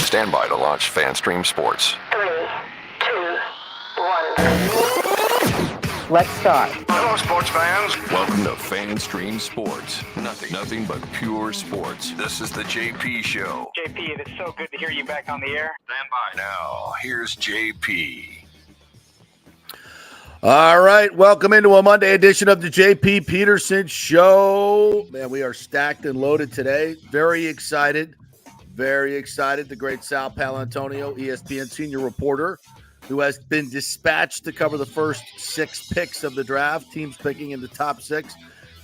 Stand by to launch FanStream Sports. 3, 2, 1. Let's start. Hello, sports fans. Welcome to FanStream Sports. Nothing but pure sports. This is the JP Show. JP, it's so good to hear you back on the air. Stand by. Now, here's JP. All right, welcome into a Monday edition of the JP Peterson Show. Man, we are stacked and loaded today. Very excited. The great Sal Palantonio, ESPN senior reporter, who has been dispatched to cover the first 6 picks of the draft, teams picking in the top 6.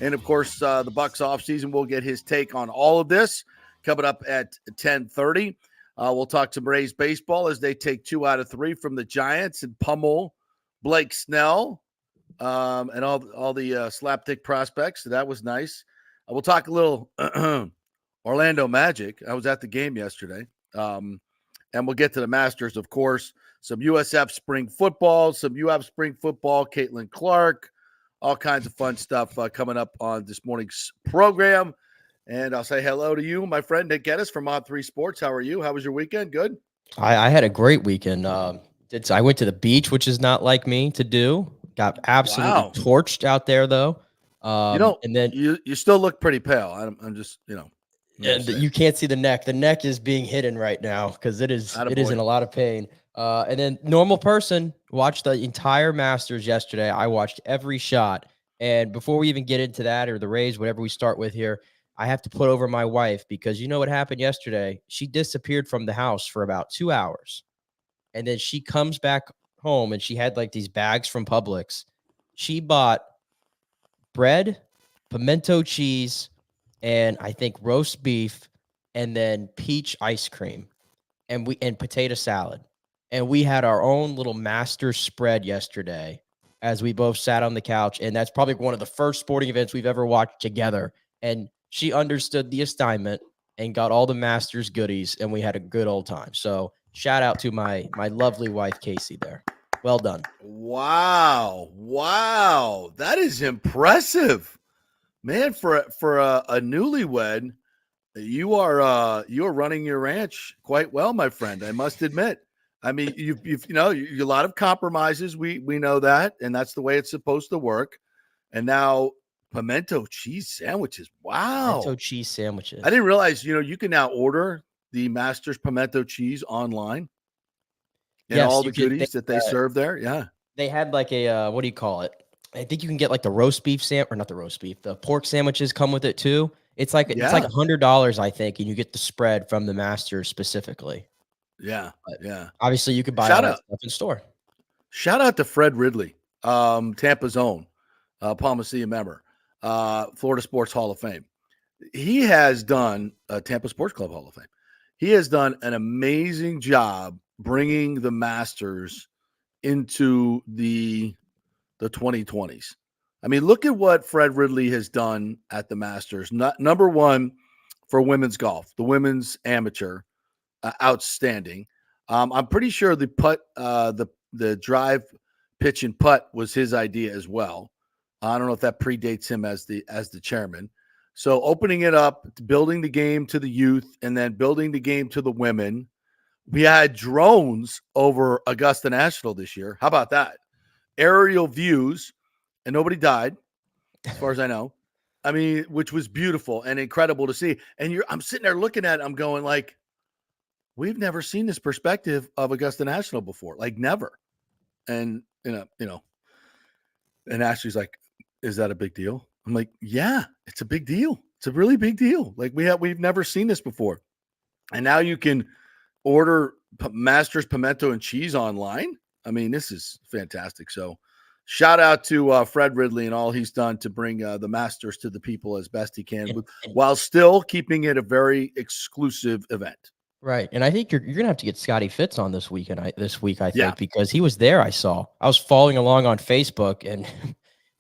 And, of course, the Bucs offseason. We'll get his take on all of this coming up at 10:30. We'll talk some Rays baseball as they take 2 out of 3 from the Giants and pummel Blake Snell and all the slapdick prospects. So that was nice. We'll talk a little Orlando Magic. I was at the game yesterday. And we'll get to the Masters, of course. Some USF spring football, Caitlin Clark, all kinds of fun stuff coming up on this morning's program. And I'll say hello to you, my friend Nick Geddes from On3 Sports. How are you? How was your weekend? Good? I had a great weekend. I went to the beach, which is not like me to do. Got absolutely torched out there, though. And then you still look pretty pale. I'm just, you can't see the neck. The neck is being hidden right now because it is in a lot of pain. And then normal person watched the entire Masters yesterday. I watched every shot. And before we even get into that or the Rays, whatever we start with here, I have to put over my wife because you know what happened yesterday? She disappeared from the house for about 2 hours. And then she comes back home and she had like these bags from Publix. She bought bread, pimento cheese, and I think roast beef, and then peach ice cream and potato salad. And we had our own little master spread yesterday as we both sat on the couch. And that's probably one of the first sporting events we've ever watched together. And she understood the assignment and got all the Masters goodies, and we had a good old time. So shout out to my lovely wife, Casey, there. Well done. Wow. That is impressive. Man, for a newlywed, you are running your ranch quite well, my friend. I must admit. I mean, you've a lot of compromises. We know that, and that's the way it's supposed to work. And now pimento cheese sandwiches. Wow. Pimento cheese sandwiches. I didn't realize, you can now order the Masters pimento cheese online and all the goodies that they serve there. Yeah. They had like a, what do you call it? I think you can get like the roast beef the pork sandwiches come with it too. It's like $100, I think, and you get the spread from the Masters specifically. Yeah. But yeah. Obviously you could buy all that stuff in store. Shout out to Fred Ridley, Tampa's own, Palma City member, Florida Sports Hall of Fame. He has done Tampa Sports Club Hall of Fame. He has done an amazing job bringing the Masters into the 2020s. I mean, look at what Fred Ridley has done at the Masters. Number one for women's golf, the women's amateur, outstanding. I'm pretty sure the putt, the drive, pitch, and putt was his idea as well. I don't know if that predates him as the chairman. So opening it up, building the game to the youth, and then building the game to the women. We had drones over Augusta National this year. How about that? Aerial views, and nobody died, as far as I know. I mean, which was beautiful and incredible to see. And I'm sitting there looking at it, I'm going like, we've never seen this perspective of Augusta National before, like never. And and Ashley's like, is that a big deal? I'm like, yeah, it's a big deal. It's a really big deal. Like we've never seen this before. And now you can order Masters pimento and cheese online. I mean, this is fantastic. So shout out to Fred Ridley and all he's done to bring the Masters to the people as best he can, while still keeping it a very exclusive event. Right. And I think you're going to have to get Scotty Fitz on this week, I think, because he was there. I was following along on Facebook, and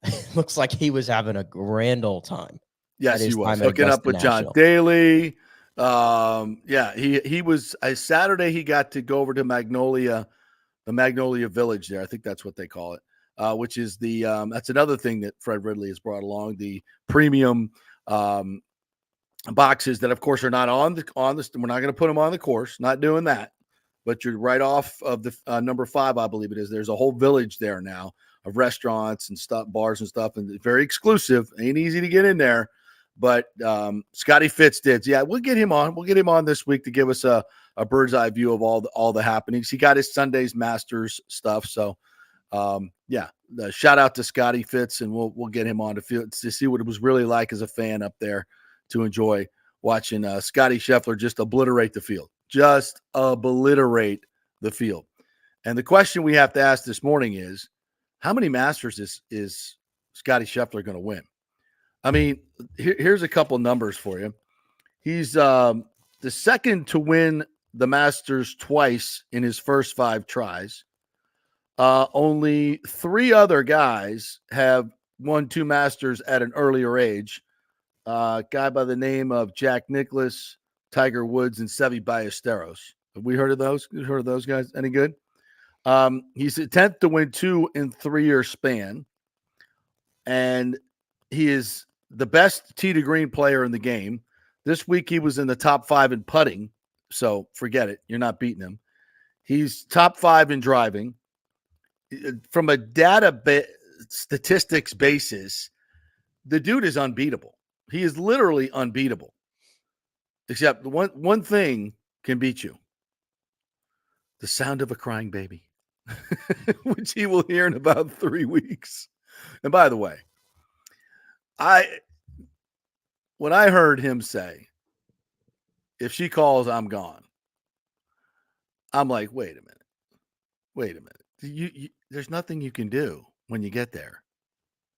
it looks like he was having a grand old time. Yes, he was hooking up with John Daly. He was Saturday. He got to go over to the Magnolia Village there. I think that's what they call it, which is that's another thing that Fred Ridley has brought along, the premium boxes that, of course, are not on the. We're not going to put them on the course. Not doing that. But you're right off of the number 5, I believe it is. There's a whole village there now of restaurants and stuff, bars and stuff, and it's very exclusive. Ain't easy to get in there. But Scotty Fitz did. Yeah, we'll get him on. We'll get him on this week to give us a bird's eye view of all the happenings. He got his Sunday's Masters stuff. So, shout out to Scotty Fitz, and we'll get him on to see what it was really like as a fan up there to enjoy watching Scotty Scheffler just obliterate the field. Just obliterate the field. And the question we have to ask this morning is, how many Masters is Scotty Scheffler going to win? I mean, here's a couple numbers for you. He's the second to win the Masters twice in his first 5 tries. Only 3 other guys have won 2 Masters at an earlier age. A guy by the name of Jack Nicklaus, Tiger Woods, and Seve Ballesteros. Have we heard of those? You heard of those guys? Any good? He's the 10th to win 2 in 3-year span. And he is the best tee to green player in the game. This week he was in the top 5 in putting. So forget it. You're not beating him. He's top 5 in driving. From a statistics basis, the dude is unbeatable. He is literally unbeatable. Except one thing can beat you. The sound of a crying baby, which he will hear in about 3 weeks. And by the way, when I heard him say, if she calls, I'm gone, I'm like, wait a minute. There's nothing you can do when you get there.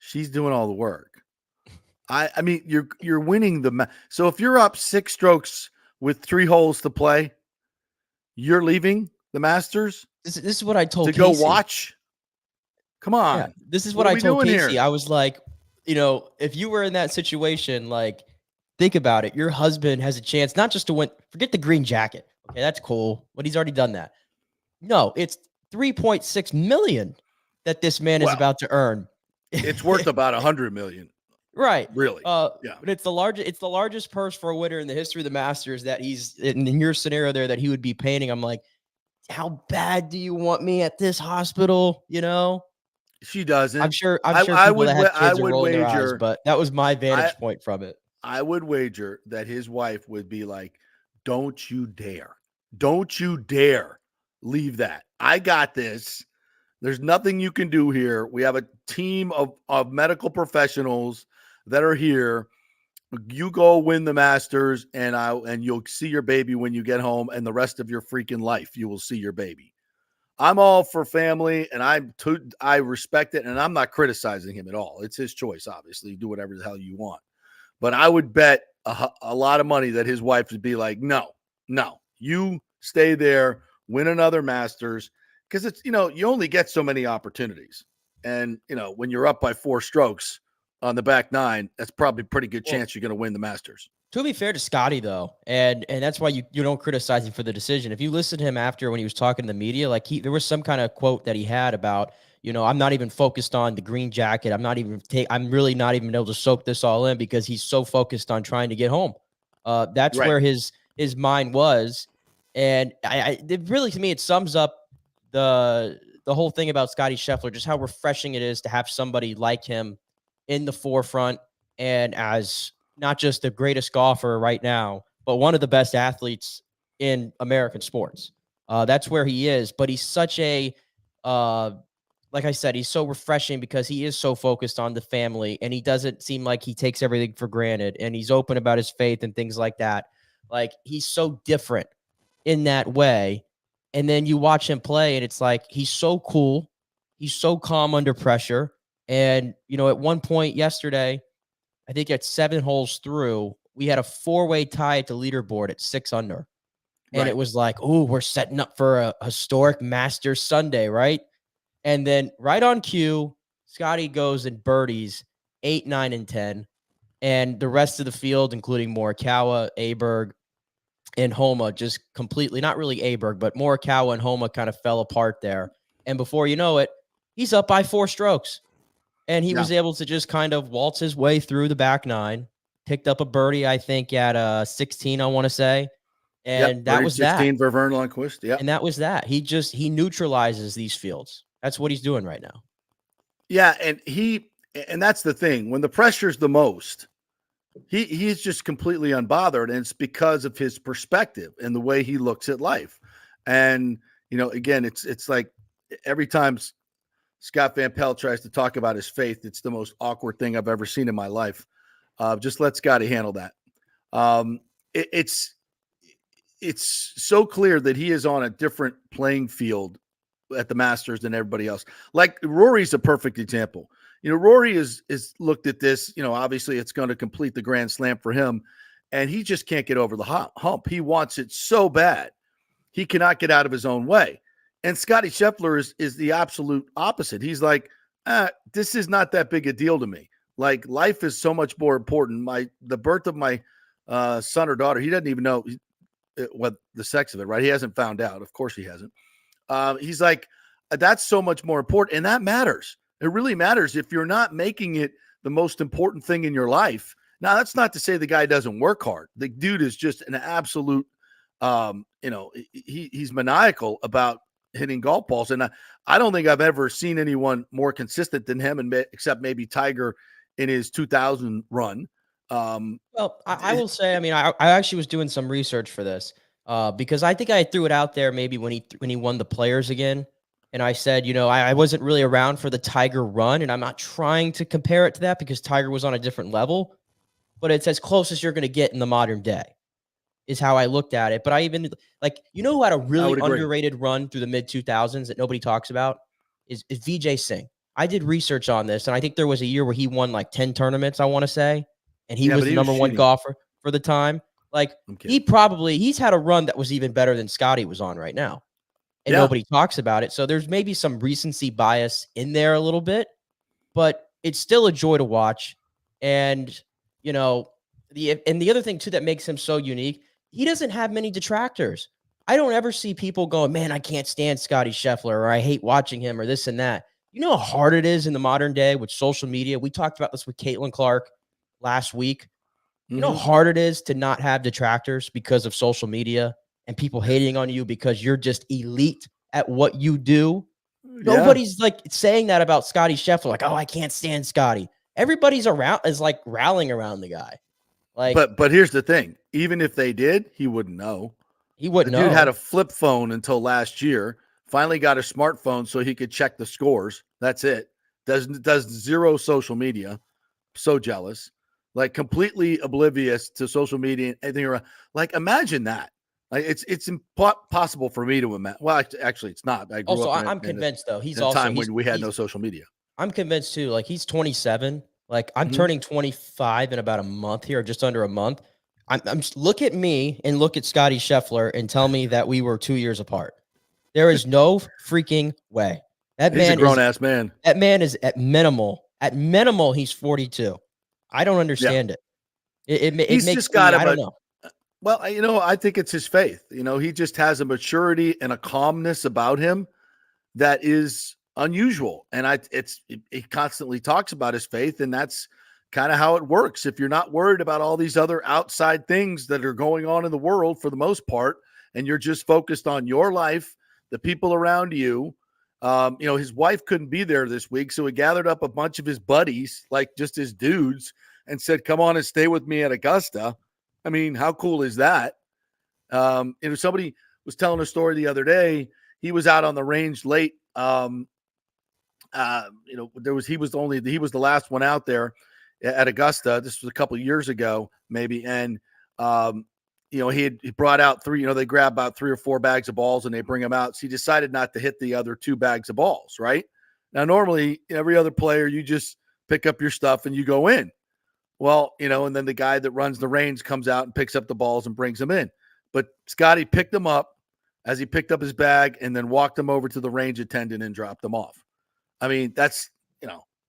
She's doing all the work. I mean, you're winning the so if you're up 6 strokes with 3 holes to play, you're leaving the Masters. This is what I told to Casey. Go watch. Come on. Yeah, this is what I told Casey. Here? I was like, if you were in that situation, like, think about it. Your husband has a chance not just to win. Forget the green jacket. Okay, that's cool, but he's already done that. No, it's $3.6 million that this man is about to earn. It's worth about $100 million. Right. Really? Yeah. But it's the largest purse for a winner in the history of the Masters that he's in your scenario there that he would be painting. I'm like, how bad do you want me at this hospital? She doesn't. I'm sure I would wager, but that was my vantage point from it. I would wager that his wife would be like, don't you dare leave that. I got this. There's nothing you can do here. We have a team of medical professionals that are here. You go win the Masters, and you'll see your baby when you get home, and the rest of your freaking life, you will see your baby. I'm all for family, and I respect it, and I'm not criticizing him at all. It's his choice, obviously. Do whatever the hell you want. But I would bet a lot of money that his wife would be like, no, you stay there, win another Masters, because it's, you only get so many opportunities. And, when you're up by 4 strokes on the back 9, that's probably a pretty good chance you're going to win the Masters. To be fair to Scotty, though, and that's why you don't criticize him for the decision. If you listen to him after when he was talking to the media, like there was some kind of quote that he had about, I'm not even focused on the green jacket. I'm really not even able to soak this all in because he's so focused on trying to get home. That's right. Where his mind was. And it really, to me, it sums up the whole thing about Scotty Scheffler, just how refreshing it is to have somebody like him in the forefront and as not just the greatest golfer right now, but one of the best athletes in American sports. That's where he is. But he's such a, like I said, he's so refreshing because he is so focused on the family, and he doesn't seem like he takes everything for granted, and he's open about his faith and things like that. Like, he's so different in that way. And then you watch him play, and it's like, he's so cool. He's so calm under pressure. And, at one point yesterday, I think at 7 holes through, we had a 4-way tie at the leaderboard at 6 under. And It was like, oh, we're setting up for a historic Masters Sunday, right? And then right on cue, Scotty goes and birdies 8, 9, and 10. And the rest of the field, including Morikawa, Aberg, and Homa, just completely, not really Aberg, but Morikawa and Homa kind of fell apart there. And before you know it, he's up by 4 strokes. And he was able to just kind of waltz his way through the back 9 picked up a birdie, I think, at 16, I want to say. And that was 16 that. for Vern Lundquist. Yeah. And that was that. He neutralizes these fields. That's what he's doing right now. Yeah, and that's the thing. When the pressure's the most, he's just completely unbothered, and it's because of his perspective and the way he looks at life. And again, it's like every time Scott Van Pelt tries to talk about his faith, it's the most awkward thing I've ever seen in my life. Just let Scotty handle that. It's so clear that he is on a different playing field at the Masters than everybody else. Like Rory's a perfect example. Rory is looked at this, obviously it's going to complete the Grand Slam for him, and he just can't get over the hump. He wants it so bad. He cannot get out of his own way. And Scotty Scheffler is the absolute opposite. He's like, this is not that big a deal to me. Like, life is so much more important. The birth of my son or daughter, he doesn't even know what the sex of it, right? He hasn't found out. Of course he hasn't. He's like, that's so much more important. And that matters. It really matters if you're not making it the most important thing in your life. Now, that's not to say the guy doesn't work hard. The dude is just an absolute, he's maniacal about hitting golf balls. And I don't think I've ever seen anyone more consistent than him, except maybe Tiger in his 2000 run. Well, I will say, I actually was doing some research for this because I think I threw it out there maybe when he won the Players again. And I said, I wasn't really around for the Tiger run, and I'm not trying to compare it to that because Tiger was on a different level, but it's as close as you're going to get in the modern day is how I looked at it. But I even who had a really underrated run through the mid 2000s that nobody talks about is Vijay Singh. I did research on this, and I think there was a year where he won like 10 tournaments, I want to say, and he was the number one golfer for the time. Like, he's had a run that was even better than Scotty was on right now. And nobody talks about it. So there's maybe some recency bias in there a little bit, but it's still a joy to watch. And, the other thing too that makes him so unique, he doesn't have many detractors. I don't ever see people going, man, I can't stand Scotty Scheffler, or I hate watching him, or this and that. You know how hard it is in the modern day with social media? We talked about this with Caitlin Clark last week. Mm-hmm. You know how hard it is to not have detractors because of social media and people hating on you because you're just elite at what you do. Nobody's like saying that about Scotty Scheffler. Like, oh, I can't stand Scotty. Everybody's like rallying around the guy. Like, but here's the thing. Even if they did, he wouldn't know. He wouldn't know. Dude had a flip phone until last year. Finally got a smartphone so he could check the scores. That's it. Does zero social media. So jealous. Like, completely oblivious to social media and anything around. Like, imagine that. Like, it's impossible for me to imagine. Well, actually, it's not. I'm convinced though. He's also time when we had no social media. I'm convinced too. Like, he's 27. Like, I'm turning 25 in about a month here, just under a month. I'm look at me and look at Scotty Scheffler and tell me that we were 2 years apart. There is no freaking way. He's a grown ass man. That man is at minimal. At minimal, he's 42. I don't understand it. It makes just got I don't know. Well, I think it's his faith. He just has a maturity and a calmness about him that is unusual. And he constantly talks about his faith, and that's kind of how it works. If you're not worried about all these other outside things that are going on in the world for the most part, and you're just focused on your life, the people around you, his wife couldn't be there this week, so he gathered up a bunch of his buddies, like just his dudes, and said, come on and stay with me at Augusta. I mean, how cool is that? Somebody was telling a story the other day. He was out on the range late. He was the last one out there at Augusta. This was a couple of years ago, maybe. And, he brought out three, they grab about 3 or 4 bags of balls and they bring them out. So he decided not to hit the other 2 bags of balls, right? Now, normally every other player, you just pick up your stuff and you go in. Well, and then the guy that runs the range comes out and picks up the balls and brings them in. But Scotty picked them up as he picked up his bag and then walked them over to the range attendant and dropped them off. I mean, that's,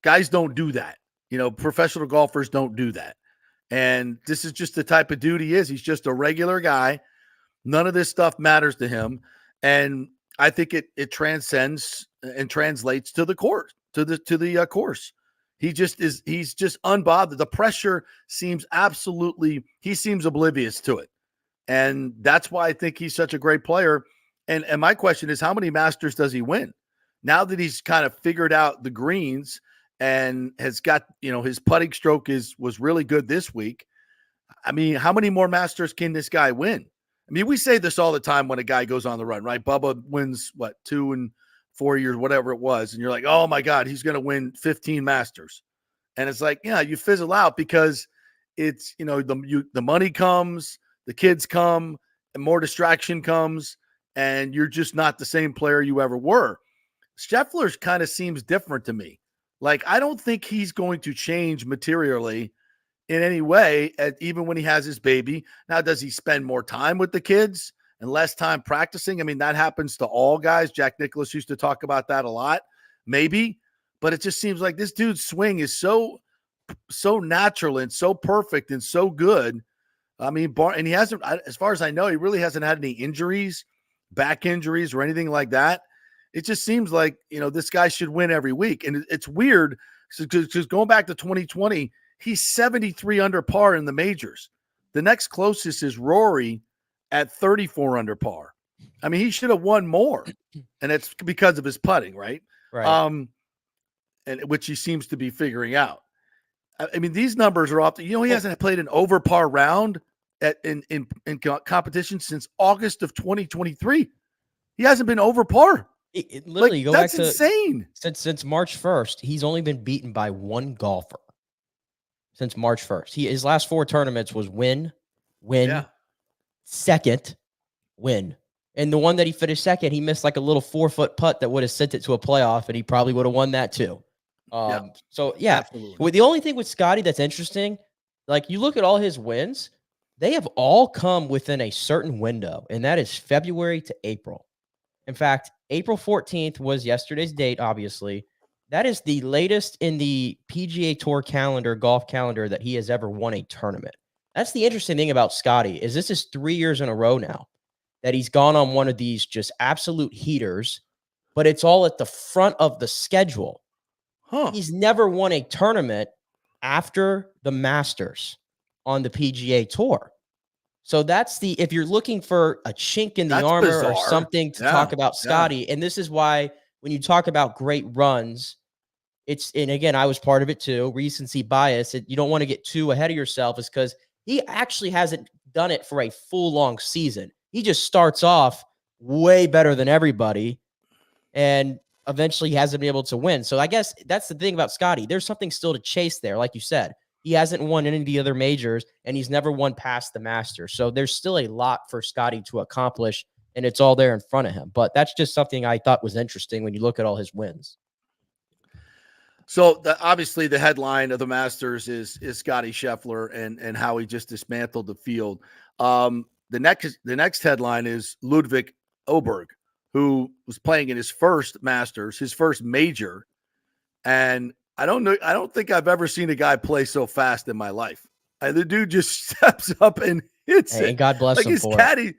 guys don't do that. Professional golfers don't do that. And this is just the type of dude he is. He's just a regular guy. None of this stuff matters to him. And I think it transcends and translates to the course, to the course. He's just unbothered. The pressure seems he seems oblivious to it. And that's why I think he's such a great player. And my question is, how many Masters does he win? Now that he's kind of figured out the greens and has got, his putting stroke was really good this week. I mean, how many more Masters can this guy win? I mean, we say this all the time when a guy goes on the run, right? Bubba wins, 2 and 4 years, whatever it was. And you're like, oh my God, he's going to win 15 Masters. And it's like, yeah, you fizzle out because it's, the money comes, the kids come, and more distraction comes, and you're just not the same player you ever were. Scheffler kind of seems different to me. Like, I don't think he's going to change materially in any way, even when he has his baby. Now, does he spend more time with the kids and less time practicing? I mean, that happens to all guys. Jack Nicklaus used to talk about that a lot, maybe. But it just seems like this dude's swing is so natural and so perfect and so good. I mean, and he hasn't, as far as I know, he really hasn't had any injuries, back injuries or anything like that. It just seems like, this guy should win every week. And it's weird because going back to 2020, he's 73 under par in the majors. The next closest is Rory at 34 under par. I mean, he should have won more, and it's because of his putting, right? Right. And which he seems to be figuring out. I mean, these numbers are off. He hasn't played an over par round in competition since August of 2023. He hasn't been over par. Literally, go back to insane. Since March 1st, he's only been beaten by one golfer. Since March 1st, his last 4 tournaments was win, second, win. And the one that he finished second, he missed like a little 4-foot putt that would have sent it to a playoff, and he probably would have won that too. So the only thing with Scotty that's interesting, like you look at all his wins, they have all come within a certain window, and that is February to April. In fact, April 14th was yesterday's date, obviously. That is the latest in the PGA Tour calendar, golf calendar, that he has ever won a tournament. That's the interesting thing about Scotty, is this is 3 years in a row now that he's gone on one of these just absolute heaters, but it's all at the front of the schedule. He's never won a tournament after the Masters on the PGA Tour. So that's if you're looking for a chink in the armor bizarre. Or something to talk about Scotty, and this is why when you talk about great runs, and again, I was part of it too, recency bias. You don't want to get too ahead of yourself, is because he actually hasn't done it for a full long season. He just starts off way better than everybody, and eventually he hasn't been able to win. So I guess that's the thing about Scotty. There's something still to chase there. Like you said, he hasn't won any of the other majors, and he's never won past the Masters. So there's still a lot for Scotty to accomplish, and it's all there in front of him. But that's just something I thought was interesting when you look at all his wins. So obviously the headline of the Masters is Scotty Scheffler and how he just dismantled the field. The next headline is Ludwig Oberg, who was playing in his first Masters, his first major. And I don't think I've ever seen a guy play so fast in my life. The dude just steps up and hits it. And God bless him for it.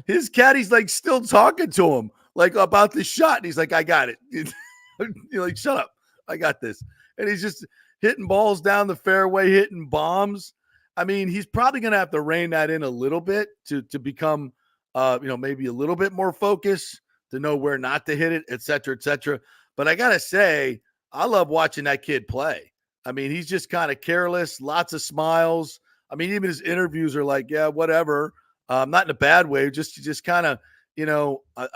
His caddy's like still talking to him like about the shot. And he's like, I got it. You're like, shut up. I got this. And he's just hitting balls down the fairway, hitting bombs. I mean, he's probably going to have to rein that in a little bit to become, maybe a little bit more focused, to know where not to hit it, et cetera, et cetera. But I got to say, I love watching that kid play. I mean, he's just kind of careless, lots of smiles. I mean, even his interviews are like, yeah, whatever. Not in a bad way, just kind of,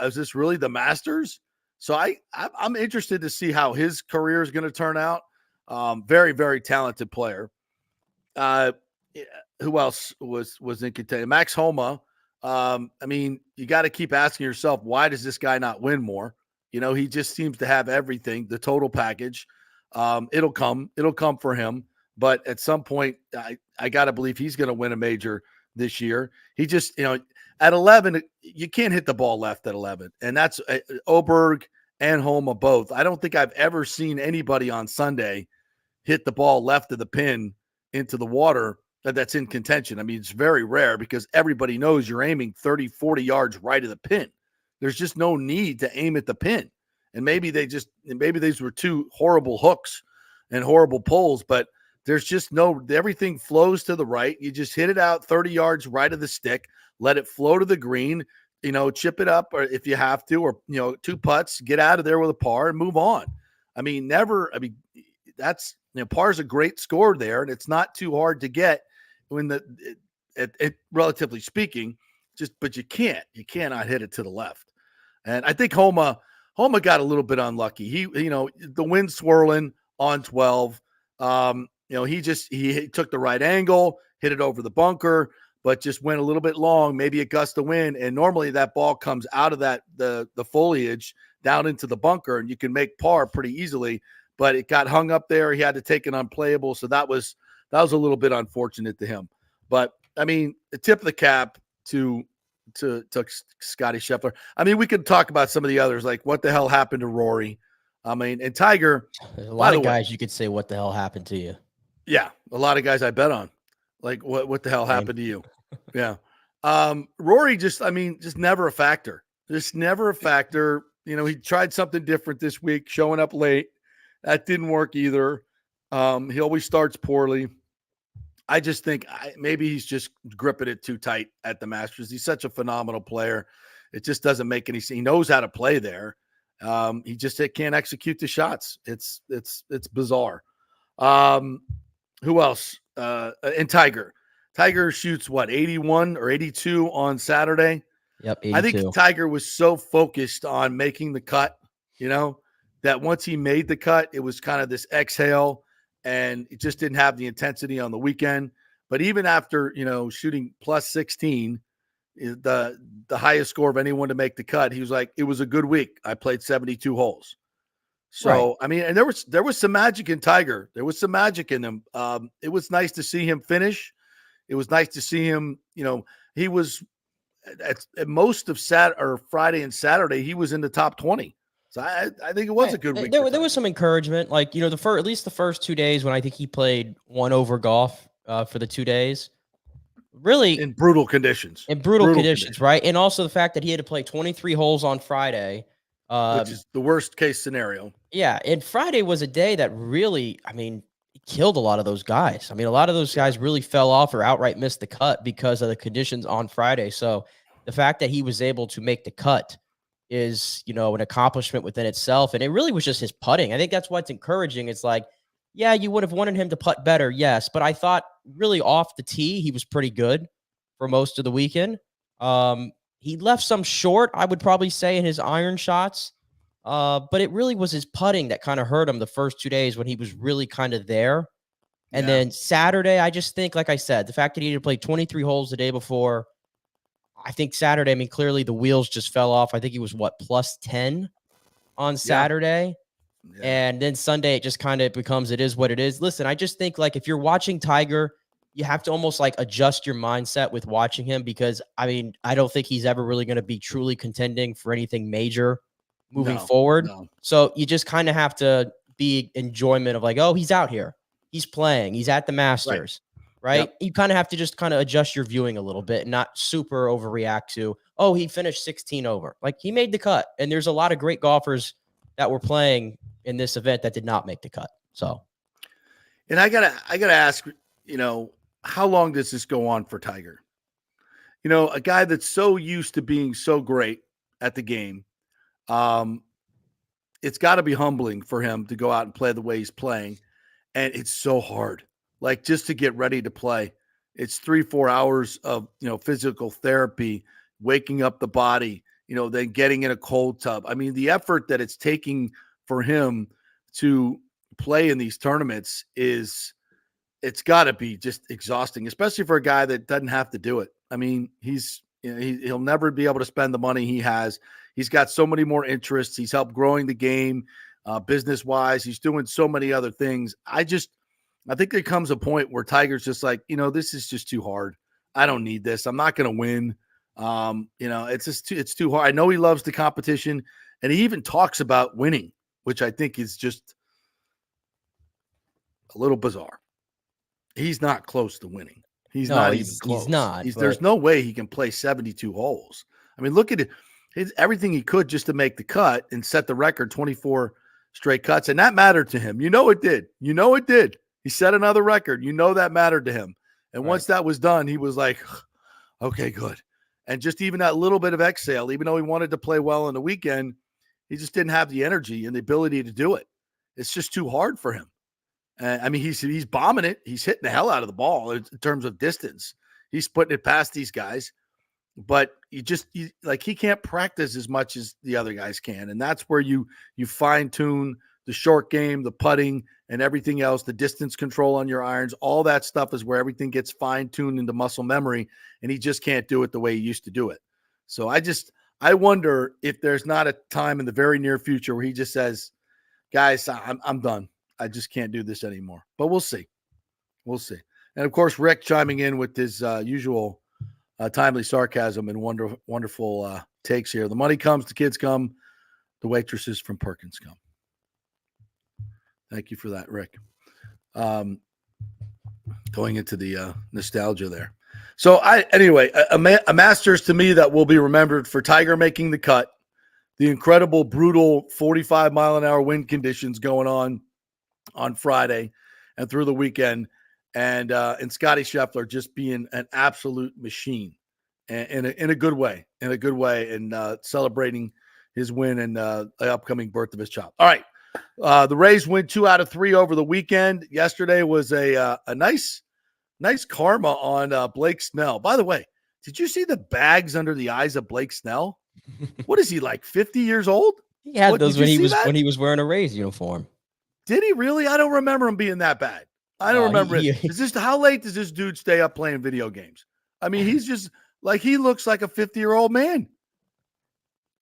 is this really the Masters? So I'm interested to see how his career is going to turn out. Very, very talented player. Who else was in contention? Max Homa. I mean, you got to keep asking yourself, why does this guy not win more? He just seems to have everything, the total package. It'll come for him. But at some point, I got to believe he's going to win a major this year. He just, at 11, you can't hit the ball left at 11. And that's Oberg and Homa both. I don't think I've ever seen anybody on Sunday hit the ball left of the pin into the water that's in contention. I mean, it's very rare because everybody knows you're aiming 30, 40 yards right of the pin. There's just no need to aim at the pin. And maybe these were two horrible hooks, and horrible pulls, but there's just everything flows to the right. You just hit it out 30 yards right of the stick, let it flow to the green, chip it up or if you have to, or, 2 putts, get out of there with a par and move on. That's, par's a great score there, and it's not too hard to get when relatively speaking, but you cannot hit it to the left. And I think Homa got a little bit unlucky. He, the wind swirling on 12. He took the right angle, hit it over the bunker, but just went a little bit long, maybe a gust of wind. And normally that ball comes out of the foliage down into the bunker, and you can make par pretty easily, but it got hung up there. He had to take it unplayable. So that was a little bit unfortunate to him. But the tip of the cap to Scotty Scheffler. We could talk about some of the others, like what the hell happened to Rory. And Tiger. There's a lot of guys you could say, what the hell happened to you? Yeah. A lot of guys I bet on. Like, what the hell happened to you? Yeah. Rory just never a factor. Just never a factor. He tried something different this week, showing up late. That didn't work either. He always starts poorly. I just think maybe he's just gripping it too tight at the Masters. He's such a phenomenal player. It just doesn't make any sense. He knows how to play there. He just can't execute the shots. It's bizarre. Who else? And Tiger. Tiger shoots 81 or 82 on Saturday. Yep, 82. I think Tiger was so focused on making the cut, that once he made the cut, it was kind of this exhale, and it just didn't have the intensity on the weekend. But even after, shooting plus 16, the highest score of anyone to make the cut, he was like, it was a good week. I played 72 holes. So, right. And there was some magic in Tiger. There was some magic in him. It was nice to see him finish. It was nice to see him, he was at most of Friday and Saturday, he was in the top 20. So I think it was a good week. There was some encouragement, like, at least the first 2 days when I think he played 1 over golf for the 2 days. Really in brutal conditions. Right? And also the fact that he had to play 23 holes on Friday. Which is the worst case scenario. Yeah, and Friday was a day that really, killed a lot of those guys. A lot of those guys really fell off or outright missed the cut because of the conditions on Friday. So the fact that he was able to make the cut is, an accomplishment within itself. And it really was just his putting. I think that's what's encouraging. It's like, yeah, you would have wanted him to putt better, yes. But I thought really off the tee, he was pretty good for most of the weekend. He left some short, I would probably say, in his iron shots. But it really was his putting that kind of hurt him the first 2 days when he was really kind of there. And then Saturday, I just think, like I said, the fact that he had to play 23 holes the day before, I think Saturday, clearly the wheels just fell off. I think he was, plus 10 on Saturday. Yeah. And then Sunday, it just kind of becomes, it is what it is. Listen, I just think, like, if you're watching Tiger, you have to almost like adjust your mindset with watching him, because I don't think he's ever really going to be truly contending for anything major moving forward. No. So you just kind of have to be enjoyment of like, oh, he's out here, he's playing, he's at the Masters, right? Yep. You kind of have to just kind of adjust your viewing a little bit and not super overreact to, oh, he finished 16 over. Like, he made the cut. And there's a lot of great golfers that were playing in this event that did not make the cut. So, and I gotta ask, how long does this go on for Tiger? A guy that's so used to being so great at the game, it's got to be humbling for him to go out and play the way he's playing. And it's so hard, like, just to get ready to play. It's 3-4 hours of, physical therapy, waking up the body, then getting in a cold tub. The effort that it's taking for him to play in these tournaments it's got to be just exhausting, especially for a guy that doesn't have to do it. He'll never be able to spend the money he has. He's got so many more interests. He's helped growing the game business-wise. He's doing so many other things. I think there comes a point where Tiger's just like, this is just too hard. I don't need this. I'm not going to win. It's too hard. I know he loves the competition, and he even talks about winning, which I think is just a little bizarre. He's not close to winning. He's not even close. He's not. There's no way he can play 72 holes. Look at it. Everything he could just to make the cut and set the record 24 straight cuts, and that mattered to him. It did. It did. He set another record. That mattered to him. And once that was done, he was like, okay, good. And just even that little bit of exhale, even though he wanted to play well on the weekend, he just didn't have the energy and the ability to do it. It's just too hard for him. He's bombing it. He's hitting the hell out of the ball in terms of distance. He's putting it past these guys, but he can't practice as much as the other guys can. And that's where you fine tune the short game, the putting and everything else, the distance control on your irons, all that stuff is where everything gets fine tuned into muscle memory. And he just can't do it the way he used to do it. So I wonder if there's not a time in the very near future where he just says, guys, I'm done. I just can't do this anymore. But we'll see. We'll see. And, of course, Rick chiming in with his usual timely sarcasm and wonderful takes here. The money comes, the kids come, the waitresses from Perkins come. Thank you for that, Rick. Going into the nostalgia there. So, a Masters to me that will be remembered for Tiger making the cut, the incredible, brutal 45-mile-an-hour wind conditions going on Friday and through the weekend, and Scotty Scheffler just being an absolute machine and in a good way, and celebrating his win and the upcoming birth of his child. All right. The Rays win 2 out of 3 over the weekend. Yesterday was a nice karma on Blake Snell. By the way, did you see the bags under the eyes of Blake Snell? What is he, like 50 years old? He had those when he was wearing a Rays uniform. Did he really? I don't remember him being that bad. I don't remember it. How late does this dude stay up playing video games? He's just like, he looks like a 50-year-old man.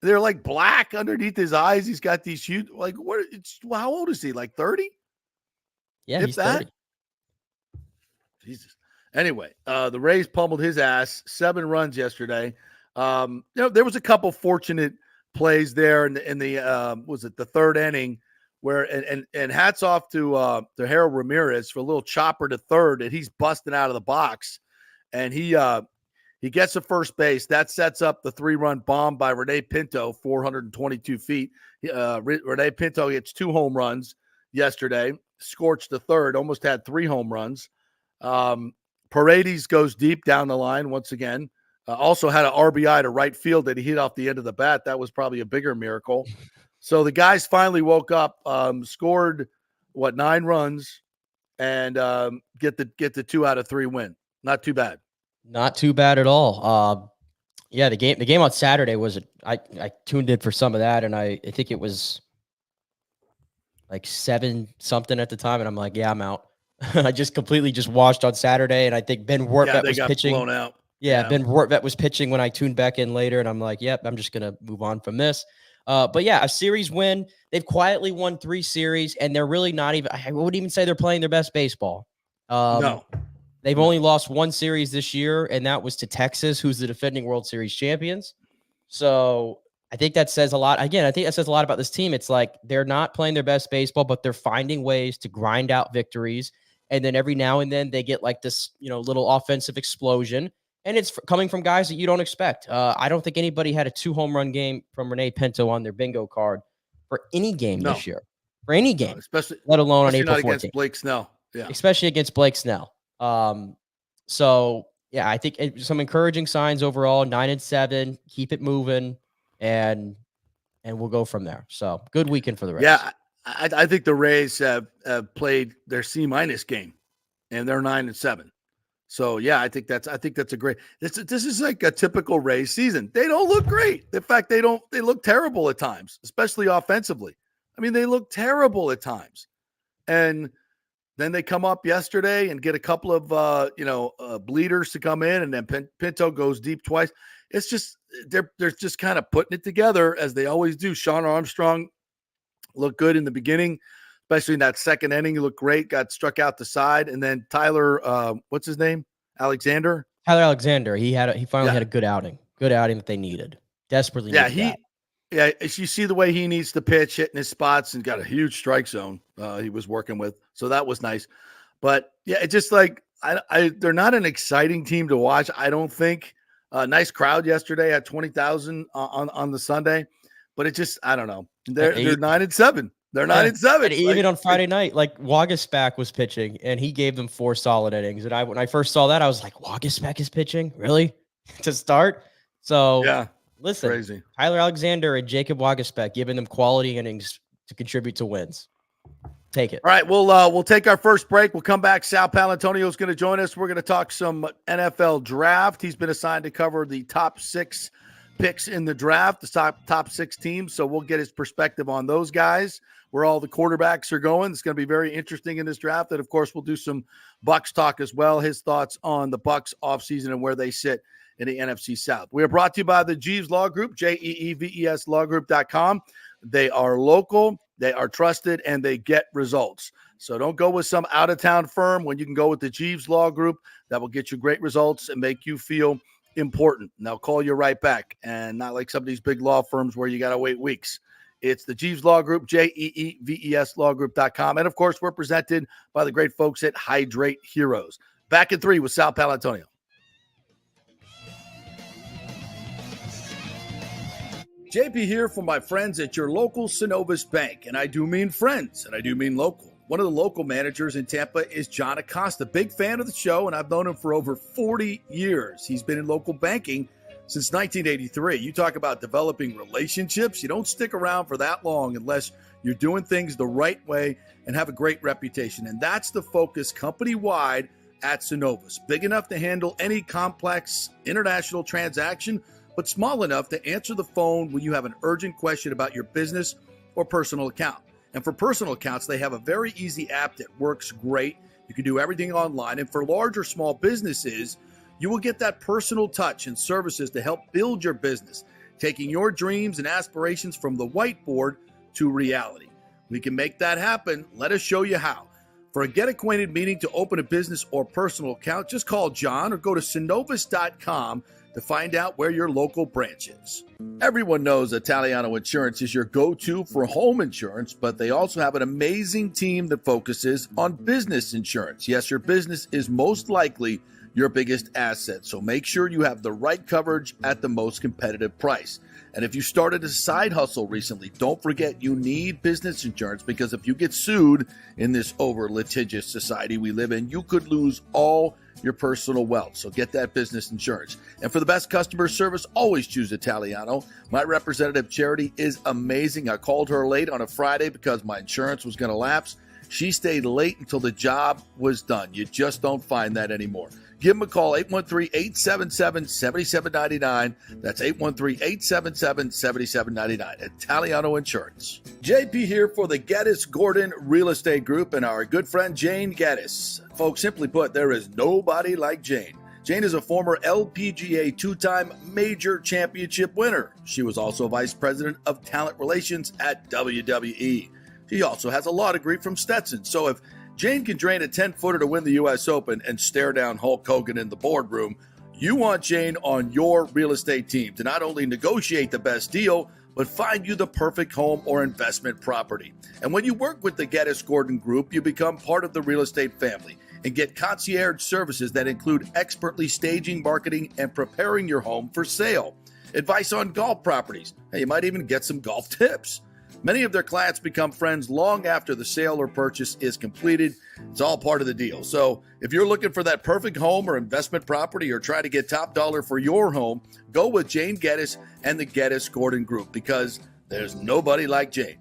They're like black underneath his eyes. He's got these huge, how old is he? Like 30? Yeah, he's 30. Jesus. Anyway, the Rays pummeled his ass, 7 runs yesterday. There was a couple fortunate plays there in the was it the third inning where and hats off to Harold Ramirez for a little chopper to third, and he's busting out of the box, and he gets to first base. That sets up the 3-run bomb by Rene Pinto, 422 feet. Rene Pinto gets 2 home runs yesterday, scorched the third, almost had 3 home runs. Paredes goes deep down the line once again. Also had an RBI to right field that he hit off the end of the bat. That was probably a bigger miracle. So the guys finally woke up, scored 9 runs, and get the 2 out of 3 win. Not too bad. Not too bad at all. The game on Saturday was I tuned in for some of that, and I think it was like 7-something at the time, and I'm like, yeah, I'm out. I just completely watched on Saturday, and I think Ben Wortvet was pitching. Blown out. Yeah, Ben Wortvet was pitching when I tuned back in later, and I'm like, yep, I'm just gonna move on from this. But yeah, a series win. They've quietly won 3 series, and they're really not even. I wouldn't even say they're playing their best baseball. No. They've only lost 1 series this year, and that was to Texas, who's the defending World Series champions. So I think that says a lot. Again, I think that says a lot about this team. It's like they're not playing their best baseball, but they're finding ways to grind out victories. And then every now and then they get like this, little offensive explosion. And it's coming from guys that you don't expect. I don't think anybody had a 2-home-run game from Rene Pinto on their bingo card for any game this year. For any game, especially, let alone on April 14th. Against Blake Snell. Yeah. Especially against Blake Snell. So yeah, I think some encouraging signs overall. 9-7, keep it moving, and we'll go from there. So good weekend for the Rays. Yeah, I think the Rays have played their C- game, and they're 9-7. So yeah, I think that's a great. This is like a typical Rays season. They don't look great. In fact, they look terrible at times, especially offensively. They look terrible at times, and then they come up yesterday and get a couple of bleeders to come in, and then Pinto goes deep twice. It's just they're just kind of putting it together as they always do. Sean Armstrong looked good in the beginning, especially in that second inning. He looked great, got struck out the side, and then Tyler, what's his name? Tyler Alexander. He finally had a good outing that they needed desperately. Yeah, you see the way he needs to pitch, hitting his spots, and got a huge strike zone he was working with. So that was nice. But, yeah, it's just like they're not an exciting team to watch, I don't think. Nice crowd yesterday at 20,000 on the Sunday. But it just, I don't know. They're 9-7. They're 9-7. And even on Friday night, like Waguespack was pitching, and he gave them 4 solid innings. And when I first saw that, I was like, Waguespack is pitching? Really? To start? So, yeah, listen, crazy. Tyler Alexander and Jacob Waguespack giving them quality innings to contribute to wins. Take it. All right, we'll take our first break. We'll come back. Sal Palantonio is going to join us. We're going to talk some NFL draft. He's been assigned to cover the top 6 picks in the draft, the top 6 teams. So we'll get his perspective on those guys, where all the quarterbacks are going. It's going to be very interesting in this draft. And, of course, we'll do some Bucs talk as well, his thoughts on the Bucs offseason and where they sit in the NFC South. We are brought to you by the Jeeves Law Group, JEEVES lawgroup.com. They are local, they are trusted, and they get results. So don't go with some out-of-town firm when you can go with the Jeeves Law Group. That will get you great results and make you feel important. And they'll call you right back, and not like some of these big law firms where you got to wait weeks. It's the Jeeves Law Group, JEEVES lawgroup.com. And, of course, we're presented by the great folks at Hydrate Heroes. Back in 3 with Sal Palantonio. JP here from my friends at your local Synovus Bank. And I do mean friends, and I do mean local. One of the local managers in Tampa is John Acosta, big fan of the show, and I've known him for over 40 years. He's been in local banking since 1983. You talk about developing relationships. You don't stick around for that long unless you're doing things the right way and have a great reputation. And that's the focus company-wide at Synovus. Big enough to handle any complex international transaction, but small enough to answer the phone when you have an urgent question about your business or personal account. And for personal accounts, they have a very easy app that works great. You can do everything online. And for large or small businesses, you will get that personal touch and services to help build your business, taking your dreams and aspirations from the whiteboard to reality. We can make that happen. Let us show you how. For a Get Acquainted meeting to open a business or personal account, just call John or go to Synovus.com to find out where your local branch is. Everyone knows Italiano Insurance is your go-to for home insurance, but they also have an amazing team that focuses on business insurance. Yes, your business is most likely your biggest asset, so make sure you have the right coverage at the most competitive price. And if you started a side hustle recently, don't forget you need business insurance, because if you get sued in this over-litigious society we live in, you could lose all your personal wealth. So get that business insurance. And for the best customer service, always choose Italiano. My representative, Charity, is amazing. I called her late on a Friday because my insurance was going to lapse. She stayed late until the job was done. You just don't find that anymore. Give them a call, 813-877-7799. That's 813-877-7799. Italiano Insurance. JP here for the Geddes Gordon Real Estate Group and our good friend Jane Geddes. Folks, simply put, there is nobody like Jane. Jane is a former LPGA 2-time major championship winner. She was also vice president of talent relations at WWE. She also has a law degree from Stetson. So if Jane can drain a 10-footer to win the U.S. Open and stare down Hulk Hogan in the boardroom, you want Jane on your real estate team to not only negotiate the best deal, but find you the perfect home or investment property. And when you work with the Geddes Gordon Group, you become part of the real estate family and get concierge services that include expertly staging, marketing, and preparing your home for sale. Advice on golf properties. Hey, you might even get some golf tips. Many of their clients become friends long after the sale or purchase is completed. It's all part of the deal. So if you're looking for that perfect home or investment property or try to get top dollar for your home, go with Jane Geddes and the Geddes Gordon Group, because there's nobody like Jane.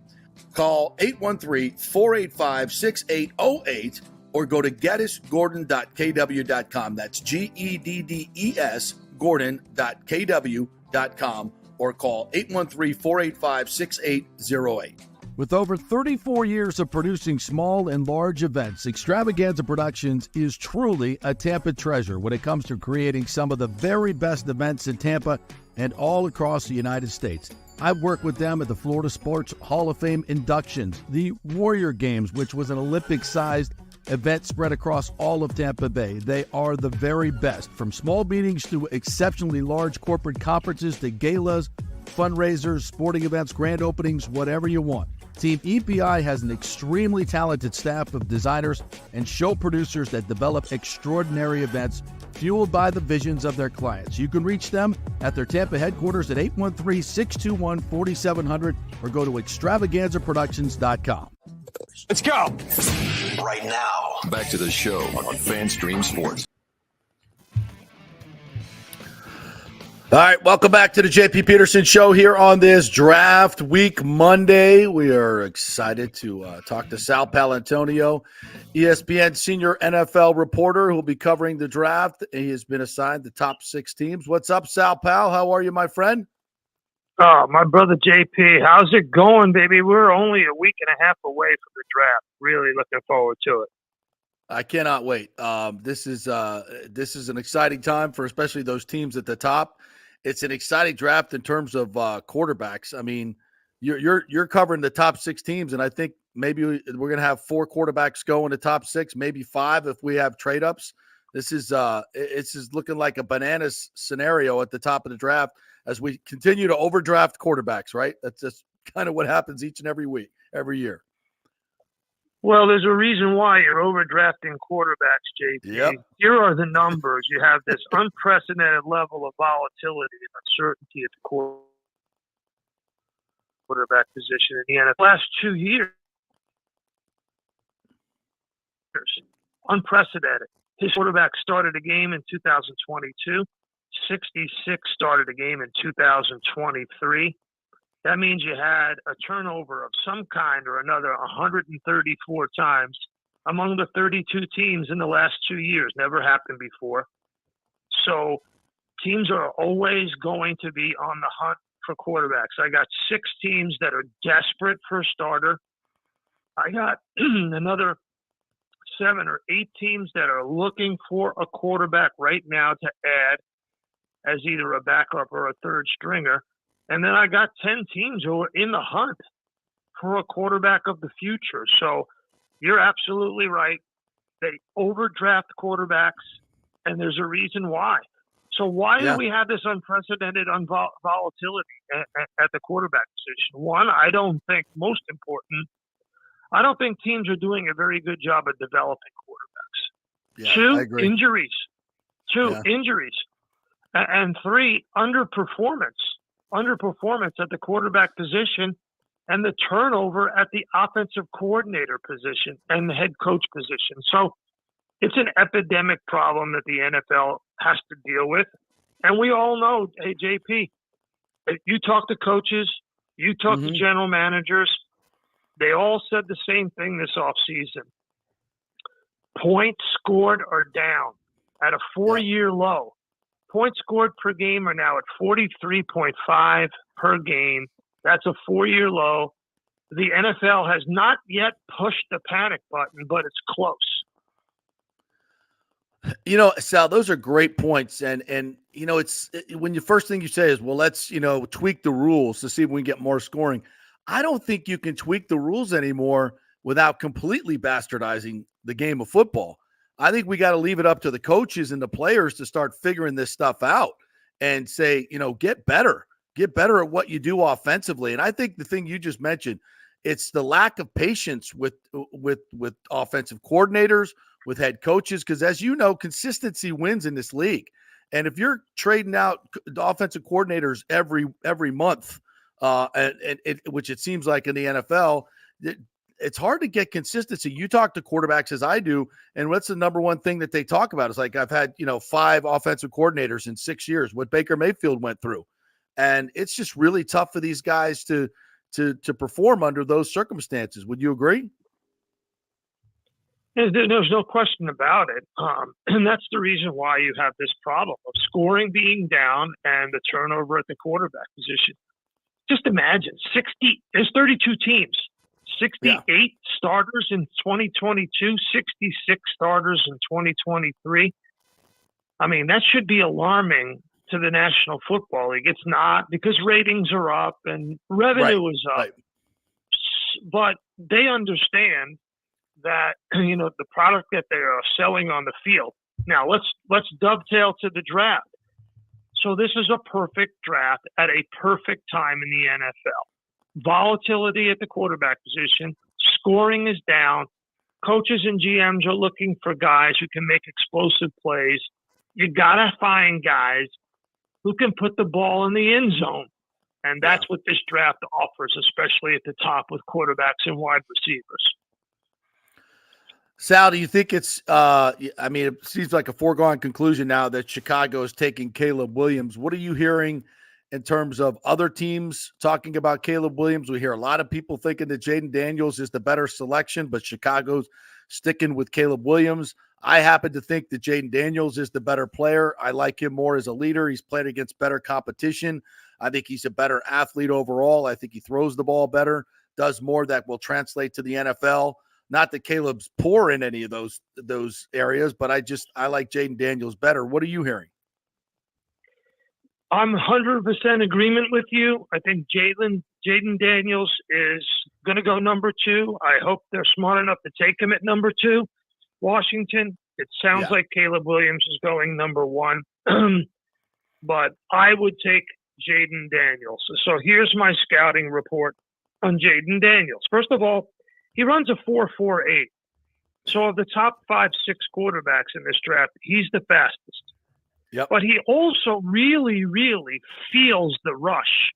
Call 813-485-6808 or go to geddesgordon.kw.com. That's GEDDES Gordon.kw.com. or call 813-485-6808. With over 34 years of producing small and large events, Extravaganza Productions is truly a Tampa treasure when it comes to creating some of the very best events in Tampa and all across the United States. I've worked with them at the Florida Sports Hall of Fame inductions, the Warrior Games, which was an Olympic-sized event spread across all of Tampa Bay. They are the very best, from small meetings to exceptionally large corporate conferences to galas, fundraisers, sporting events, grand openings, whatever you want. Team EPI has an extremely talented staff of designers and show producers that develop extraordinary events fueled by the visions of their clients. You can reach them at their Tampa headquarters at 813-621-4700 or go to extravaganzaproductions.com. Let's go. Right now. Back to the show on FanStream Sports. All right, welcome back to the JP Peterson Show here on this Draft Week Monday. We are excited to talk to Sal Palantonio, ESPN senior NFL reporter who will be covering the draft. He has been assigned the top 6 teams. What's up, Sal Pal? How are you, my friend? Oh, my brother JP, how's it going, baby? We're only a week and a half away from the draft. Really looking forward to it. I cannot wait. This is an exciting time for especially those teams at the top. It's an exciting draft in terms of quarterbacks. I mean, you're covering the top 6 teams, and I think maybe we're going to have 4 quarterbacks go in the top 6, maybe 5 if we have trade ups. This is looking like a bananas scenario at the top of the draft as we continue to overdraft quarterbacks. Right? That's just kind of what happens each and every week, every year. Well, there's a reason why you're overdrafting quarterbacks, JP. Yep. Here are the numbers. You have this unprecedented level of volatility and uncertainty at the quarterback position in the NFL. Last 2 years, unprecedented. His quarterback started a game in 2022. 66 started a game in 2023. That means you had a turnover of some kind or another 134 times among the 32 teams in the last 2 years. Never happened before. So teams are always going to be on the hunt for quarterbacks. I got 6 teams that are desperate for a starter. I got another 7 or 8 teams that are looking for a quarterback right now to add as either a backup or a third stringer. And then I got 10 teams who are in the hunt for a quarterback of the future. So you're absolutely right. They overdraft quarterbacks, and there's a reason why. So why do we have this unprecedented volatility at the quarterback position? One, I don't think, most important, I don't think teams are doing a very good job of developing quarterbacks. Yeah, 2, I agree. injuries. Injuries. And 3, underperformance at the quarterback position and the turnover at the offensive coordinator position and the head coach position. So it's an epidemic problem that the NFL has to deal with. And we all know, hey, JP, if you talk to coaches, you talk to general managers, they all said the same thing this offseason. Points scored are down at a 4-year low. Points scored per game are now at 43.5 per game. That's a 4-year low. The NFL has not yet pushed the panic button, but it's close. You know, Sal, those are great points. And you know, it's when the first thing you say is, well, let's, tweak the rules to see if we can get more scoring. I don't think you can tweak the rules anymore without completely bastardizing the game of football. I think we got to leave it up to the coaches and the players to start figuring this stuff out and say, get better at what you do offensively. And I think the thing you just mentioned, it's the lack of patience with offensive coordinators, with head coaches, because as you know, consistency wins in this league. And if you're trading out the offensive coordinators every month, which it seems like in the NFL, it's hard to get consistency. You talk to quarterbacks as I do, and what's the number one thing that they talk about? It's like, I've had, 5 offensive coordinators in 6 years, what Baker Mayfield went through. And it's just really tough for these guys to perform under those circumstances. Would you agree? There's no question about it. And that's the reason why you have this problem of scoring being down and the turnover at the quarterback position. Just imagine, there's 32 teams. 68 starters in 2022, 66 starters in 2023. I mean, that should be alarming to the National Football League. It's not, because ratings are up and revenue is up. Right. But they understand that, the product that they are selling on the field. Now, let's dovetail to the draft. So this is a perfect draft at a perfect time in the NFL. Volatility at the quarterback position, scoring is down, coaches and GMs are looking for guys who can make explosive plays. you got to find guys who can put the ball in the end zone. And that's what this draft offers, especially at the top with quarterbacks and wide receivers. Sal, do you think it's it seems like a foregone conclusion now that Chicago is taking Caleb Williams. What are you hearing in terms of other teams talking about Caleb Williams? We hear a lot of people thinking that Jaden Daniels is the better selection, but Chicago's sticking with Caleb Williams. I happen to think that Jaden Daniels is the better player. I like him more as a leader. He's played against better competition. I think he's a better athlete overall. I think he throws the ball better, does more that will translate to the NFL. Not that Caleb's poor in any of those areas, but I like Jaden Daniels better. What are you hearing? I'm 100% agreement with you. I think Jaden Daniels is going to go number 2. I hope they're smart enough to take him at number 2. Washington, it sounds like Caleb Williams is going number 1, but I would take Jaden Daniels. So here's my scouting report on Jaden Daniels. First of all, he runs a 4.48. So of the top 5-6 quarterbacks in this draft, he's the fastest. Yep. But he also really, really feels the rush.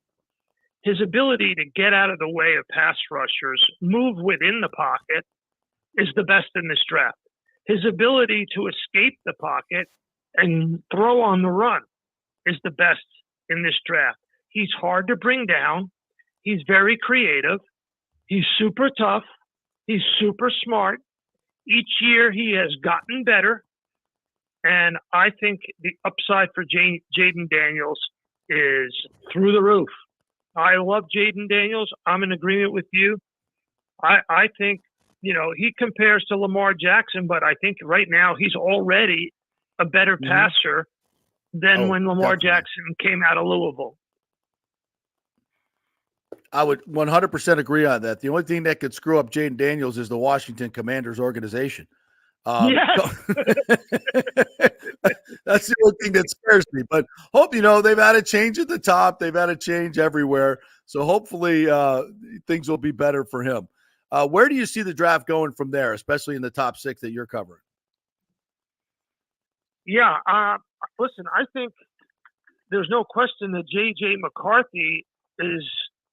His ability to get out of the way of pass rushers, move within the pocket, is the best in this draft. His ability to escape the pocket and throw on the run is the best in this draft. He's hard to bring down. He's very creative. He's super tough. He's super smart. Each year he has gotten better. And I think the upside for Jaden Daniels is through the roof. I love Jaden Daniels. I'm in agreement with you. I think, he compares to Lamar Jackson, but I think right now he's already a better passer than when Lamar Jackson came out of Louisville. I would 100% agree on that. The only thing that could screw up Jaden Daniels is the Washington Commanders organization. Yes. That's the only thing that scares me. But hope, they've had a change at the top. They've had a change everywhere. So hopefully things will be better for him. Where do you see the draft going from there, especially in the top 6 that you're covering? Yeah. Listen, I think there's no question that J.J. McCarthy is,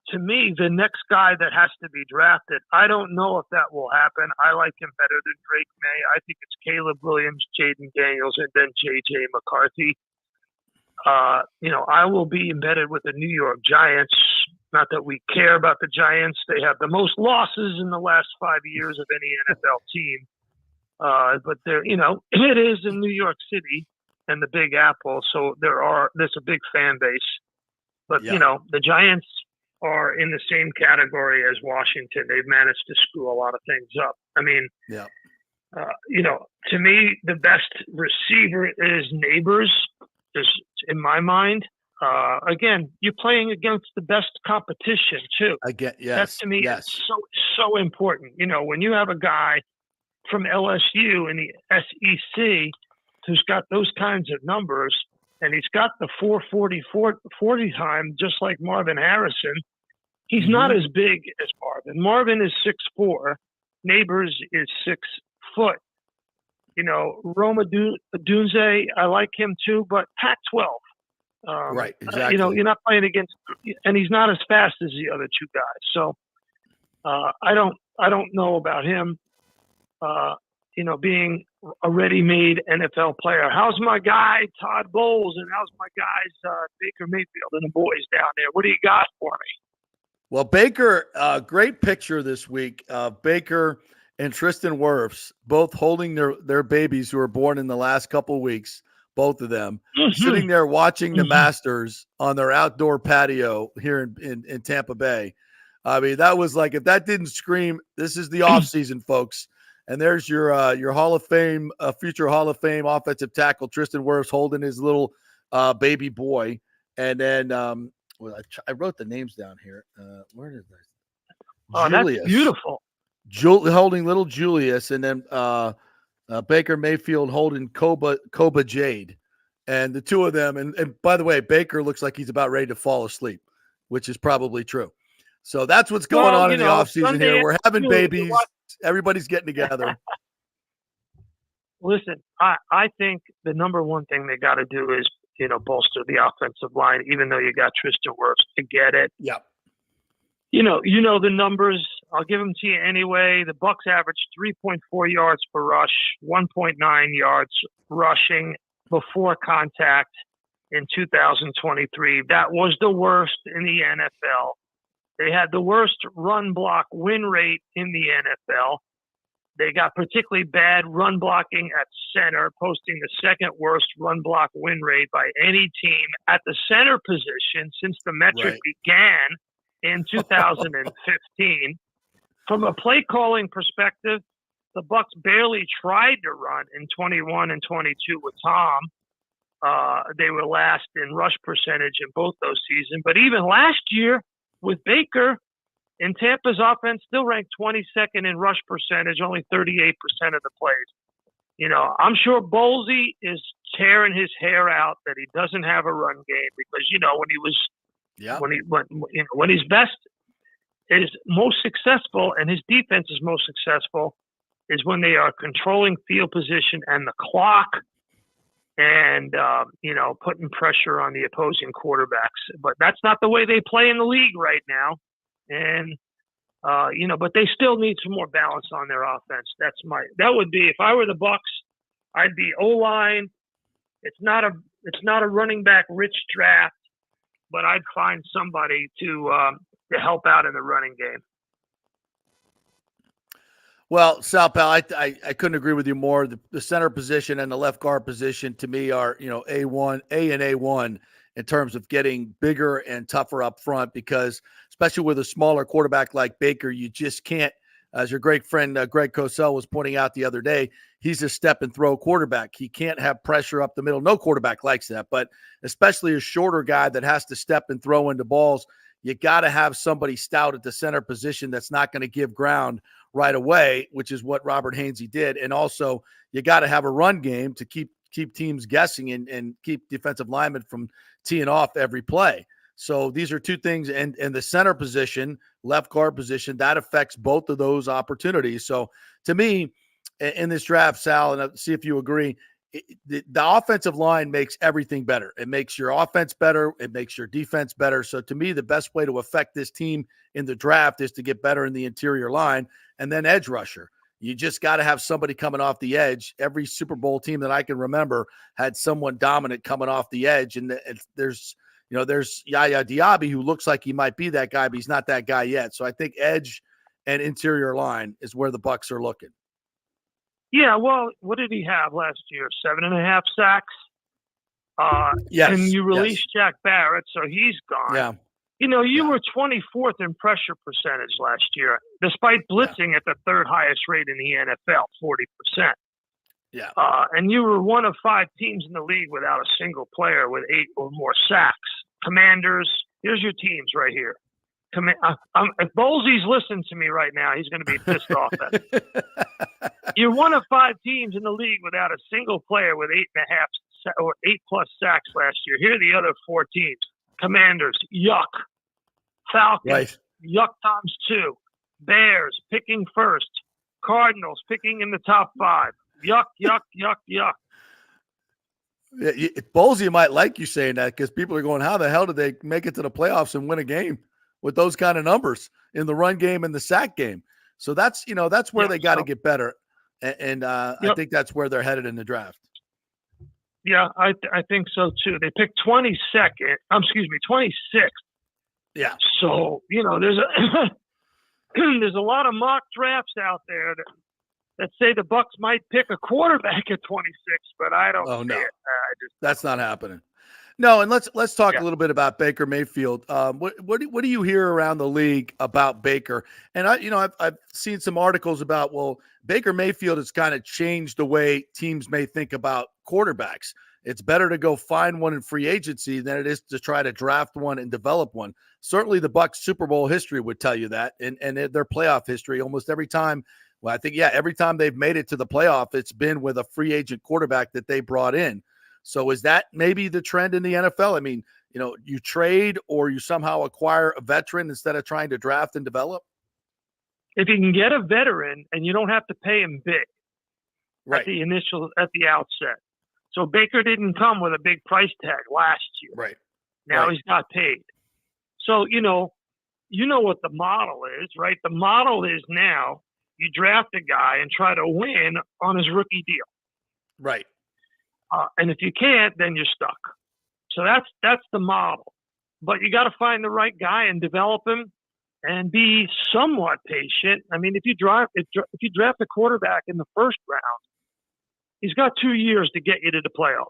to me, the next guy that has to be drafted. I don't know if that will happen. I like him better than Drake May. I think it's Caleb Williams, Jaden Daniels, and then J.J. McCarthy. I will be embedded with the New York Giants. Not that we care about the Giants. They have the most losses in the last 5 years of any NFL team. But it is in New York City and the Big Apple, so there's a big fan base. But the Giants are in the same category as Washington. They've managed to screw a lot of things up. I mean, to me, the best receiver is Neighbors, just in my mind. Again, you're playing against the best competition too. That to me is so important. When you have a guy from LSU in the SEC who's got those kinds of numbers, and he's got the 4.40 time, just like Marvin Harrison. He's not as big as Marvin. Marvin is 6'4". Neighbors is 6 foot. Roma Dunze, I like him too, but Pac-12. Right, exactly. You're not playing against, and he's not as fast as the other 2 guys. So I don't know about him. Being a ready-made NFL player. How's my guy Todd Bowles, and how's my guys Baker Mayfield and the boys down there? What do you got for me? Well, Baker, great picture this week. Baker and Tristan Wirfs both holding their babies who were born in the last couple of weeks, both of them, sitting there watching the Masters on their outdoor patio here in Tampa Bay. I mean, that was like, if that didn't scream, this is the offseason, folks. And there's your Hall of Fame, future Hall of Fame offensive tackle, Tristan Wirfs, holding his little baby boy. And then I wrote the names down here. Where did I? Oh, Julius. That's beautiful. Holding little Julius, and then Baker Mayfield holding Koba Jade. And the 2 of them, and by the way, Baker looks like he's about ready to fall asleep, which is probably true. So that's what's going on in the offseason here. We're having babies. Everybody's getting together. Listen, I think the number one thing they got to do is, bolster the offensive line, even though you got Tristan Wirfs. To get it. Yeah. You know the numbers. I'll give them to you anyway. The Bucs averaged 3.4 yards per rush, 1.9 yards rushing before contact in 2023. That was the worst in the NFL. They had the worst run block win rate in the NFL. They got particularly bad run blocking at center, posting the second worst run block win rate by any team at the center position since the metric began in 2015. From a play calling perspective, the Bucs barely tried to run in 21 and 22 with Tom. They were last in rush percentage in both those seasons. But even last year with Baker, and Tampa's offense still ranked 22nd in rush percentage, only 38% of the plays. I'm sure Bolsey is tearing his hair out that he doesn't have a run game because, when he's best, is most successful, and his defense is most successful, is when they are controlling field position and the clock and, putting pressure on the opposing quarterbacks. But that's not the way they play in the league right now. And, but they still need some more balance on their offense. That would be, if I were the Bucs, I'd be O-line. It's not a running back rich draft, but I'd find somebody to help out in the running game. Well, Sal Pal, I couldn't agree with you more. The center position and the left guard position to me are, A1 and A1 in terms of getting bigger and tougher up front, because especially with a smaller quarterback like Baker, you just can't, as your great friend Greg Cosell was pointing out the other day, he's a step and throw quarterback. He can't have pressure up the middle. No quarterback likes that, but especially a shorter guy that has to step and throw into balls, you got to have somebody stout at the center position that's not going to give ground right away, which is what Robert Hainsey did. And also you got to have a run game to keep teams guessing and keep defensive linemen from teeing off every play. So these are two things, and the center position, left guard position, that affects both of those opportunities. So to me, in this draft, Sal, and I'll see if you agree, the offensive line makes everything better. It makes your offense better. It makes your defense better. So to me, the best way to affect this team in the draft is to get better in the interior line, and then edge rusher. You just got to have somebody coming off the edge. Every Super Bowl team that I can remember had someone dominant coming off the edge, and there's Yaya Diaby, who looks like he might be that guy, but he's not that guy yet. So I think edge and interior line is where the Bucs are looking. Yeah, well, what did he have last year? 7.5 sacks. Yes. And you released Jack Barrett, so he's gone. Yeah. You were 24th in pressure percentage last year, despite blitzing at the third highest rate in the NFL, 40%. Yeah. And you were one of 5 teams in the league without a single player with 8 or more sacks. Commanders, here's your teams right here. If Bolsey's listening to me right now, he's going to be pissed off at me. You're one of 5 teams in the league without a single player with 8.5 or 8+ sacks last year. Here are the other 4 teams. Commanders, yuck. Falcons, right. Yuck times 2. Bears, picking first. Cardinals, picking in the top 5. Yuck, yuck, yuck, yuck. Yeah, Bolsey might like you saying that, because people are going, how the hell did they make it to the playoffs and win a game with those kind of numbers in the run game and the sack game? So that's where they got to get better. And I think that's where they're headed in the draft. Yeah, I think so too. They picked 26th. Yeah. So, there's a there's a lot of mock drafts out there that say the Bucs might pick a quarterback at 26, but I don't see it. That's not happening. No, and let's talk a little bit about Baker Mayfield. What do you hear around the league about Baker? And I've seen some articles about, well, Baker Mayfield has kind of changed the way teams may think about quarterbacks. It's better to go find one in free agency than it is to try to draft one and develop one. Certainly the Bucs Super Bowl history would tell you that, and their playoff history almost every time. Well, I think, every time they've made it to the playoff, it's been with a free agent quarterback that they brought in. So is that maybe the trend in the NFL? I mean, you trade or you somehow acquire a veteran instead of trying to draft and develop? If you can get a veteran and you don't have to pay him big. at the outset. So Baker didn't come with a big price tag last year. Right. Now he's not paid. So, you know what the model is, right? The model is now you draft a guy and try to win on his rookie deal. Right. And if you can't, then you're stuck. So that's the model. But you got to find the right guy and develop him and be somewhat patient. I mean, if you draft a quarterback in the first round, he's got 2 years to get you to the playoffs.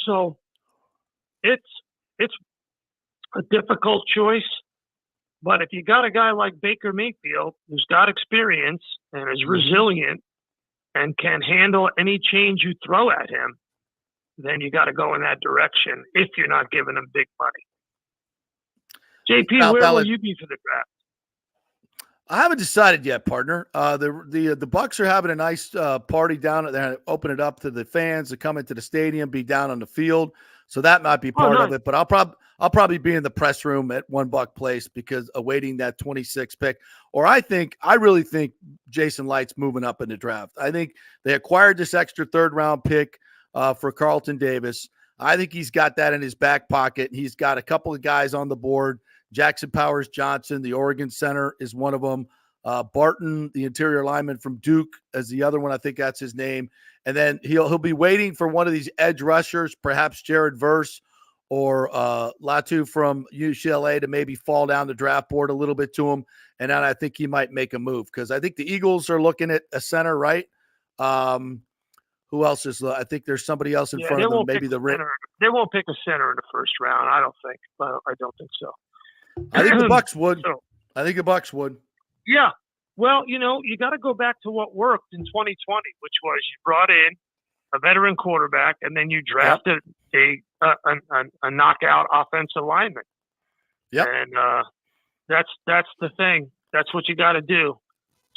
So it's a difficult choice. But if you got a guy like Baker Mayfield who's got experience and is resilient and can handle any change you throw at him, then you got to go in that direction if you're not giving him big money. JP, where will you be for the draft? I haven't decided yet, partner. The Bucs are having a nice party down there. Open it up to the fans to come into the stadium, be down on the field. So that might be part of it. But I'll probably be in the press room at One Buck Place because awaiting that 26 pick. Or I really think Jason Light's moving up in the draft. I think they acquired this extra third-round pick for Carlton Davis. I think he's got that in his back pocket. He's got a couple of guys on the board. Jackson Powers Johnson, the Oregon center, is one of them. Barton, the interior lineman from Duke, is the other one. I think that's his name. And then he'll be waiting for one of these edge rushers, perhaps Jared Verse or Latu from UCLA, to maybe fall down the draft board a little bit to him. And then I think he might make a move because I think the Eagles are looking at a center, right? Who else is? I think there's somebody else in front of them. Maybe they won't pick a center in the first round. I don't think. I don't think so. I think the Bucs would. Yeah. Well, you got to go back to what worked in 2020, which was you brought in a veteran quarterback and then you drafted a knockout offensive lineman. Yep. And that's the thing. That's what you got to do.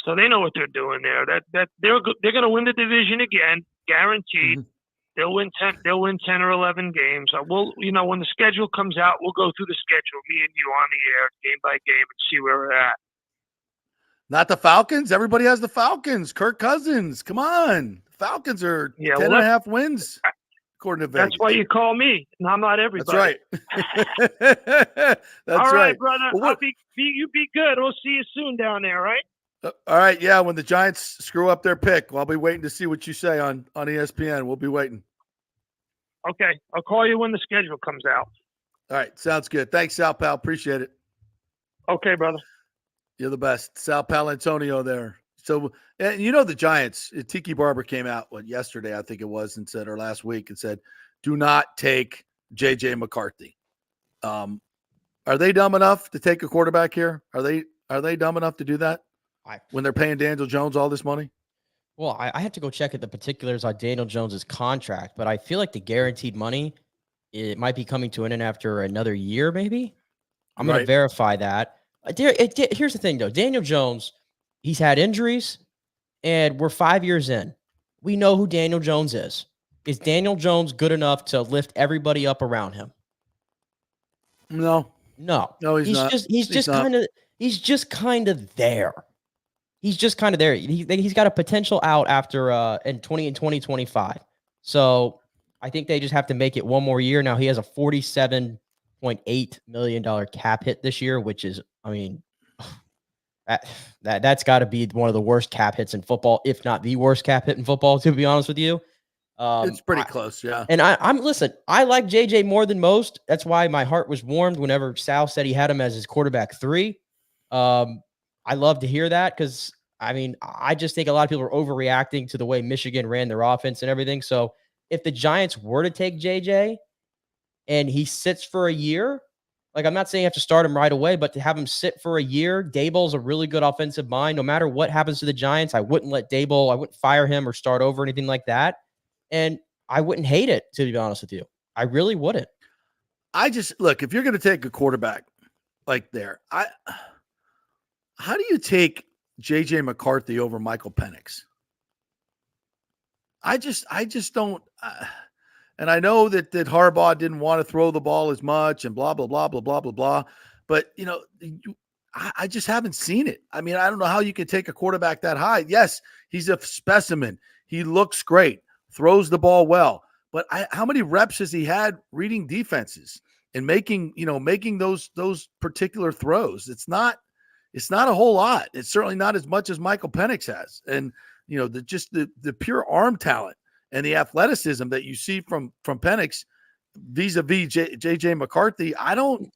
So they know what they're doing there. That they're going to win the division again, guaranteed. Mm-hmm. They'll win 10 or 11 games. When the schedule comes out, we'll go through the schedule, me and you on the air, game by game, and see where we're at. Not the Falcons. Everybody has the Falcons. Kirk Cousins. Come on. Falcons are 10.5 wins, according to Vegas. That's why you call me, and I'm not everybody. That's right. All right, brother. You be good. We'll see you soon down there, right? All right, yeah. When the Giants screw up their pick, I'll be waiting to see what you say on ESPN. We'll be waiting. Okay, I'll call you when the schedule comes out. All right, sounds good. Thanks, Sal Pal. Appreciate it. Okay, brother. You're the best, Sal Palantonio there. So, and the Giants. Tiki Barber came out yesterday, I think it was, and said, or last week, and said, "Do not take JJ McCarthy." Are they dumb enough to take a quarterback here? Are they dumb enough to do that? When they're paying Daniel Jones all this money? Well, I have to go check at the particulars on Daniel Jones's contract, but I feel like the guaranteed money, it might be coming to an end after another year, maybe. I'm going to verify that. Here's the thing, though. Daniel Jones, he's had injuries, and we're 5 years in. We know who Daniel Jones is. Is Daniel Jones good enough to lift everybody up around him? No, he's not. He's just kind of there. He's just kind of there. He's got a potential out after in 2025. So I think they just have to make it one more year. Now he has a $47.8 million cap hit this year, which is, that's got to be one of the worst cap hits in football, if not the worst cap hit in football, to be honest with you. It's pretty close, yeah. And I like JJ more than most. That's why my heart was warmed whenever Sal said he had him as his quarterback 3. I love to hear that because, I just think a lot of people are overreacting to the way Michigan ran their offense and everything. So if the Giants were to take JJ and he sits for a year, I'm not saying you have to start him right away, but to have him sit for a year, Daboll's a really good offensive mind. No matter what happens to the Giants, I wouldn't fire him or start over or anything like that. And I wouldn't hate it, to be honest with you. I really wouldn't. Look, if you're going to take a quarterback like there, how do you take JJ McCarthy over Michael Penix? I just don't. And I know that Harbaugh didn't want to throw the ball as much and blah, blah, blah, blah, blah, blah, blah. But, I just haven't seen it. I mean, I don't know how you could take a quarterback that high. Yes, he's a specimen. He looks great, throws the ball well. But how many reps has he had reading defenses and making those particular throws? It's not a whole lot. It's certainly not as much as Michael Penix has. And the pure arm talent and the athleticism that you see from Penix vis-a-vis JJ McCarthy, I don't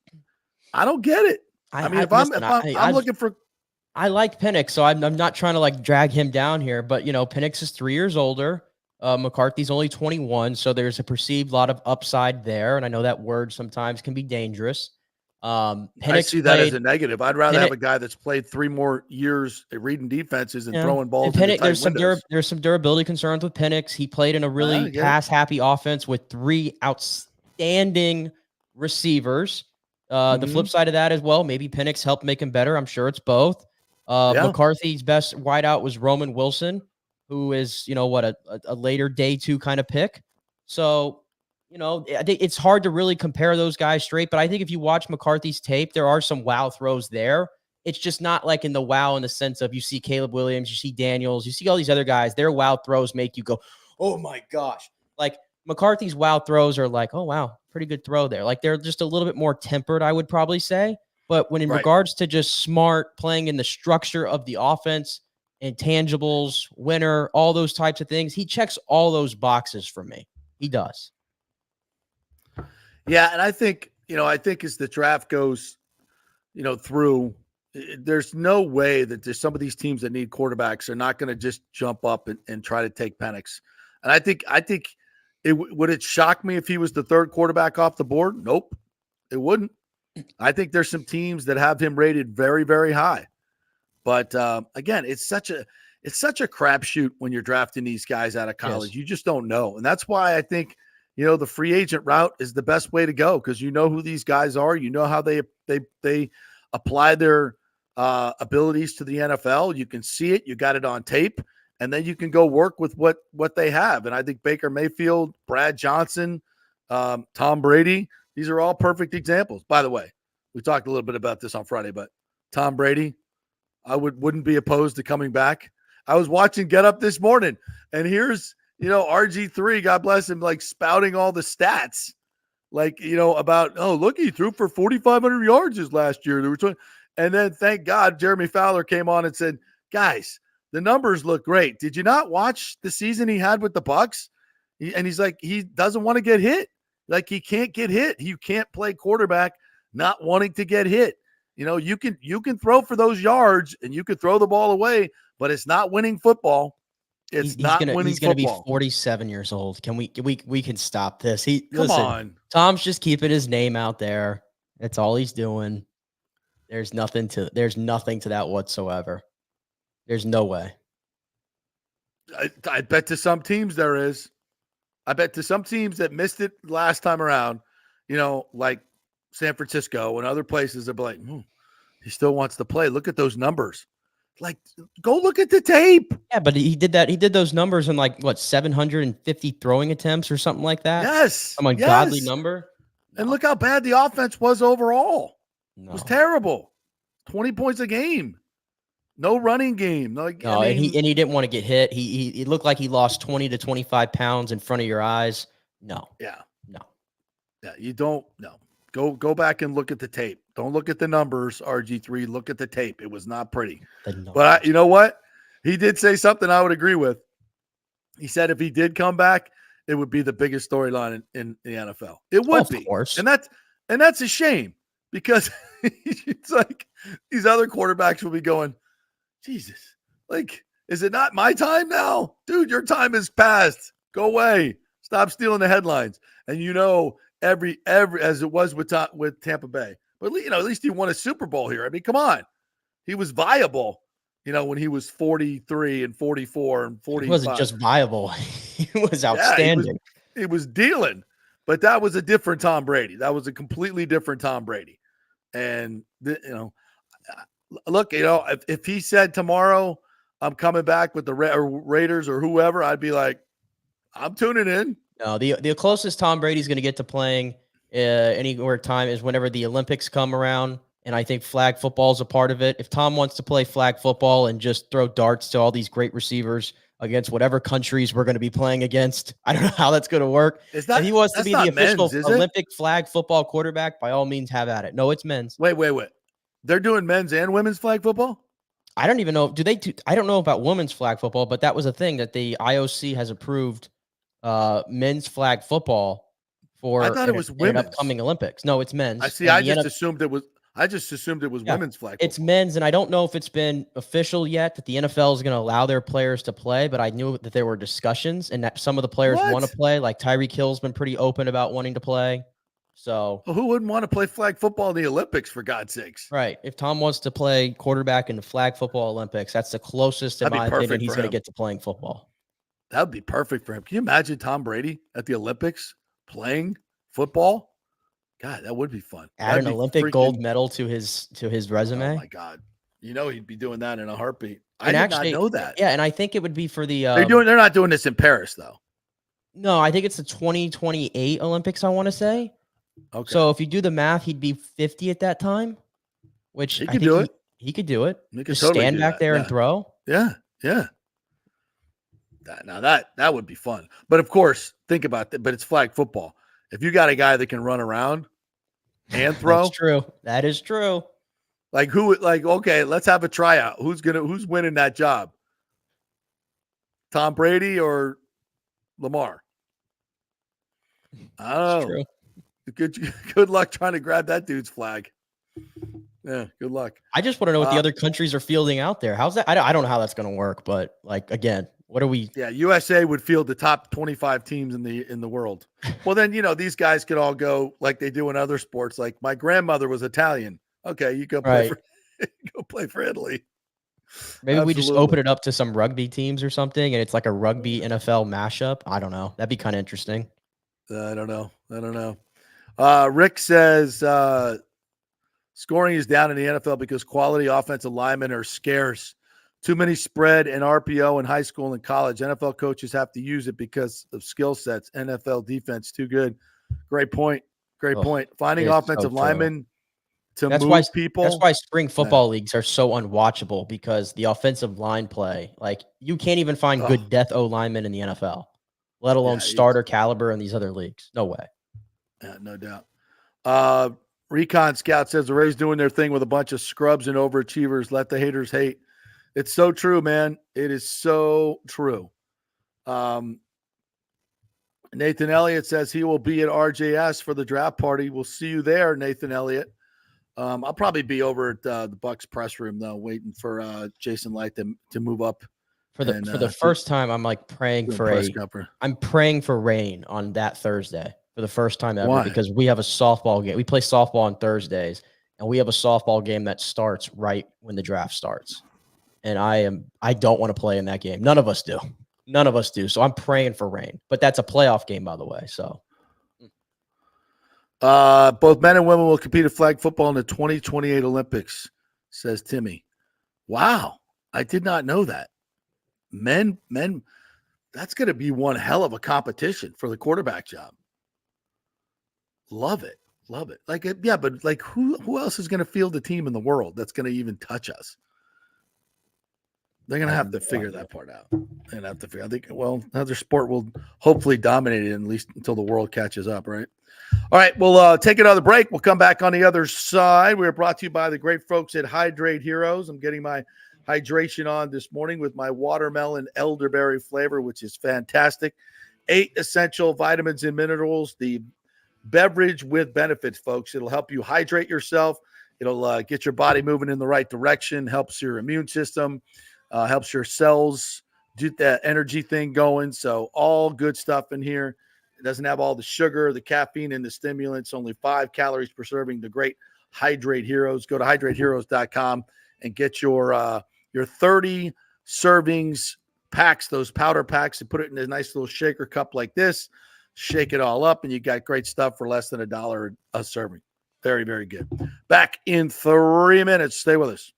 get it. I mean, I'm looking for. I like Penix, so I'm not trying to like drag him down here, but Penix is 3 years older. McCarthy's only 21, so there's a perceived lot of upside there, and I know that word sometimes can be dangerous. Penix I see that as a negative. I'd rather have a guy that's played 3 more years at reading defenses and throwing balls. And Penix, there's some durability concerns with Penix. He played in a really pass-happy offense with 3 outstanding receivers. The flip side of that as well, maybe Penix helped make him better. I'm sure it's both. McCarthy's best wideout was Roman Wilson, who is, a later day 2 kind of pick. So, I think it's hard to really compare those guys straight, but I think if you watch McCarthy's tape, there are some wow throws there. It's just not like in the wow in the sense of you see Caleb Williams, you see Daniels, you see all these other guys, their wow throws make you go, oh my gosh. Like McCarthy's wow throws are like, oh wow, pretty good throw there. Like they're just a little bit more tempered, I would probably say. But when in regards to just smart playing in the structure of the offense, intangibles, winner, all those types of things, he checks all those boxes for me. He does. Yeah, and I think as the draft goes, through, there's no way that there's some of these teams that need quarterbacks are not going to just jump up and try to take Penix. And I think would it shock me if he was the 3rd quarterback off the board? Nope, it wouldn't. I think there's some teams that have him rated very, very high. But again, it's such a crapshoot when you're drafting these guys out of college. Yes. You just don't know. And that's why I think, the free agent route is the best way to go, because you know who these guys are. You know how they apply their abilities to the NFL. You can see it. You got it on tape. And then you can go work with what they have. And I think Baker Mayfield, Brad Johnson, Tom Brady, these are all perfect examples. By the way, we talked a little bit about this on Friday, but Tom Brady, I wouldn't be opposed to coming back. I was watching Get Up this morning, and here's, RG3, God bless him, like spouting all the stats, like, about, oh, look, he threw for 4,500 yards his last year. There were 20, and then thank God Jeremy Fowler came on and said, guys, the numbers look great. Did you not watch the season he had with the Bucs? And he's like, he doesn't want to get hit. Like, he can't get hit. You can't play quarterback not wanting to get hit. You can throw for those yards and you can throw the ball away, but it's not winning football. He's going to be 47 years old. Can we can stop this? Come on. Tom's just keeping his name out there. That's all he's doing. There's nothing to that whatsoever. There's no way. I bet to some teams there is. I bet to some teams that missed it last time around, like San Francisco and other places, they'll be like, he still wants to play. Look at those numbers. Like, go look at the tape. Yeah, but he did that. He did those numbers in 750 throwing attempts or something like that. Yes. Some ungodly number. No. And look how bad the offense was overall. No. It was terrible. 20 points a game. No running game. And he didn't want to get hit. He looked like he lost 20 to 25 pounds in front of your eyes. No. Yeah. No. Yeah, you don't. No. Go back and look at the tape. Don't look at the numbers, RG3. Look at the tape. It was not pretty. But you know what? He did say something I would agree with. He said if he did come back, it would be the biggest storyline in the NFL. It would be. Of course. And that's a shame, because it's like these other quarterbacks will be going, Jesus, like, is it not my time now? Dude, your time is past. Go away. Stop stealing the headlines. And every as it was with Tampa Bay. But at least he won a Super Bowl here. I mean, come on. He was viable, when he was 43 and 44 and 45. He wasn't just viable. He was outstanding. Yeah, he was dealing. But that was a different Tom Brady. That was a completely different Tom Brady. And look, if he said tomorrow I'm coming back with the Raiders or whoever, I'd be like, I'm tuning in. No, the closest Tom Brady's going to get to playing anywhere time is whenever the Olympics come around, and I think flag football is a part of it. If Tom wants to play flag football and just throw darts to all these great receivers against whatever countries we're going to be playing against, I don't know how that's going to work. If he wants to be the official Olympic flag football quarterback, by all means, have at it. No, it's men's. Wait. They're doing men's and women's flag football? I don't even know. I don't know about women's flag football, but that was a thing that the IOC has approved men's flag football for I thought it was women's upcoming Olympics. No, it's men's. I see. I just assumed it was women's flag football. It's men's, and I don't know if it's been official yet that the NFL is going to allow their players to play, but I knew that there were discussions and that some of the players want to play. Like Tyreek Hill's been pretty open about wanting to play. So who wouldn't want to play flag football in the Olympics, for God's sakes? Right. If Tom wants to play quarterback in the flag football Olympics, that's the closest, in my opinion, he's going to get to playing football. That would be perfect for him. Can you imagine Tom Brady at the Olympics playing football? God, that would be fun. Add an Olympic gold medal to his resume. Oh my God. He'd be doing that in a heartbeat. I did not know that. Yeah, and I think it would be for the they're not doing this in Paris though. No, I think it's the 2028 Olympics, I want to say. Okay. So if you do the math, he'd be 50 at that time, which he could do it. He could do it. He could just stand back there and throw. Yeah. That would be fun. But of course, think about that. But it's flag football. If you got a guy that can run around and throw, that's true. That is true. Okay, let's have a tryout. Who's winning that job? Tom Brady or Lamar? I don't know. True. Good luck trying to grab that dude's flag. Yeah, good luck. I just want to know what the other countries are fielding out there. How's that? I don't know how that's going to work, but again, what are we? Yeah, USA would field the top 25 teams in the world. Well, then these guys could all go like they do in other sports. Like my grandmother was Italian. Okay, you go play for Italy. Maybe we just open it up to some rugby teams or something, and it's like a rugby NFL mashup. I don't know. That'd be kind of interesting. I don't know. Rick says scoring is down in the NFL because quality offensive linemen are scarce. Too many spread and RPO in high school and college. NFL coaches have to use it because of skill sets. NFL defense too good. Great point. Finding offensive linemen to move people. That's why spring football leagues are so unwatchable, because the offensive line play, you can't even find good death O linemen in the NFL, let alone starter caliber in these other leagues. No way. Yeah, no doubt. Recon Scout says the Rays doing their thing with a bunch of scrubs and overachievers. Let the haters hate. It's so true, man. It is so true. Nathan Elliott says he will be at RJS for the draft party. We'll see you there, Nathan Elliott. I'll probably be over at the Bucs press room though, waiting for Jason Light to move up. For the first time, I'm praying I'm praying for rain on that Thursday for the first time ever. Why? Because we have a softball game. We play softball on Thursdays, and we have a softball game that starts right when the draft starts. And I don't want to play in that game. None of us do. So I'm praying for rain. But that's a playoff game, by the way. So both men and women will compete in flag football in the 2028 Olympics, says Timmy. Wow. I did not know that. Men, that's going to be one hell of a competition for the quarterback job. Love it. But who else is going to field the team in the world that's going to even touch us? They're going to have to figure that part out. I think, another sport will hopefully dominate it, at least until the world catches up, right? All right, we'll take another break. We'll come back on the other side. We're brought to you by the great folks at Hydrate Heroes. I'm getting my hydration on this morning with my watermelon elderberry flavor, which is fantastic. 8 essential vitamins and minerals. The beverage with benefits, folks. It'll help you hydrate yourself. It'll get your body moving in the right direction, helps your immune system, helps your cells do that energy thing going. So all good stuff in here. It doesn't have all the sugar, the caffeine, and the stimulants. Only 5 calories per serving. The great Hydrate Heroes. Go to hydrateheroes.com and get your 30 servings packs, those powder packs, and put it in a nice little shaker cup like this. Shake it all up, and you got great stuff for less than $1 a serving. Very, very good. Back in 3 minutes. Stay with us.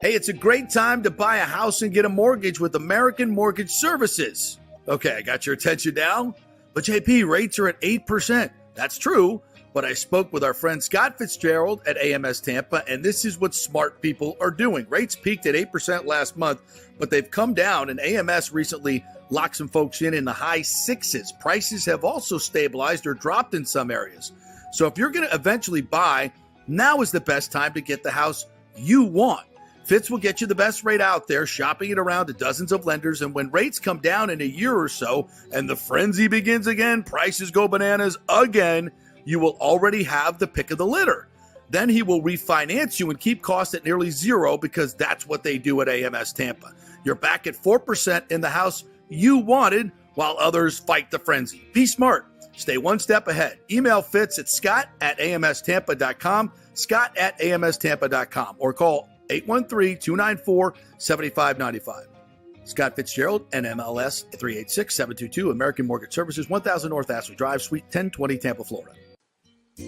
Hey, it's a great time to buy a house and get a mortgage with American Mortgage Services. Okay, I got your attention now. But JP, rates are at 8%. That's true. But I spoke with our friend Scott Fitzgerald at AMS Tampa, and this is what smart people are doing. Rates peaked at 8% last month, but they've come down, and AMS recently locked some folks in the high sixes. Prices have also stabilized or dropped in some areas. So if you're going to eventually buy, now is the best time to get the house you want. Fitz will get you the best rate out there, shopping it around to dozens of lenders. And when rates come down in a year or so and the frenzy begins again, prices go bananas again, you will already have the pick of the litter. Then he will refinance you and keep costs at nearly zero because that's what they do at AMS Tampa. You're back at 4% in the house you wanted while others fight the frenzy. Be smart. Stay one step ahead. Email Fitz at scott@amstampa.com, scott@amstampa.com, or call 813-294-7595. Scott Fitzgerald, NMLS 386-722, American Mortgage Services, 1000 North Ashley Drive, Suite 1020, Tampa, Florida.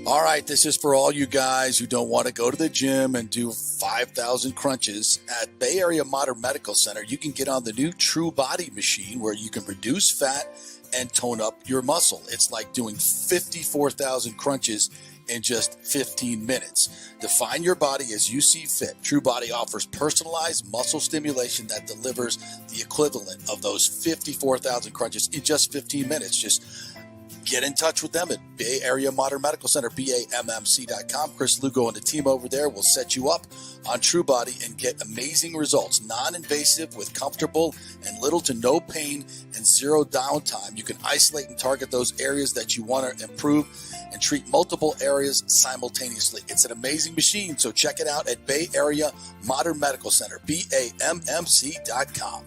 All right, this is for all you guys who don't want to go to the gym and do 5,000 crunches. At Bay Area Modern Medical Center, you can get on the new True Body machine where you can reduce fat and tone up your muscle. It's like doing 54,000 crunches in just 15 minutes. Define your body as you see fit. True Body offers personalized muscle stimulation that delivers the equivalent of those 54,000 crunches in just 15 minutes. Just get in touch with them at Bay Area Modern Medical Center, BAMMC.com. Chris Lugo and the team over there will set you up on True Body and get amazing results. Non-invasive with comfortable and little to no pain and zero downtime. You can isolate and target those areas that you want to improve and treat multiple areas simultaneously. It's an amazing machine, so check it out at Bay Area Modern Medical Center, BAMMC.com.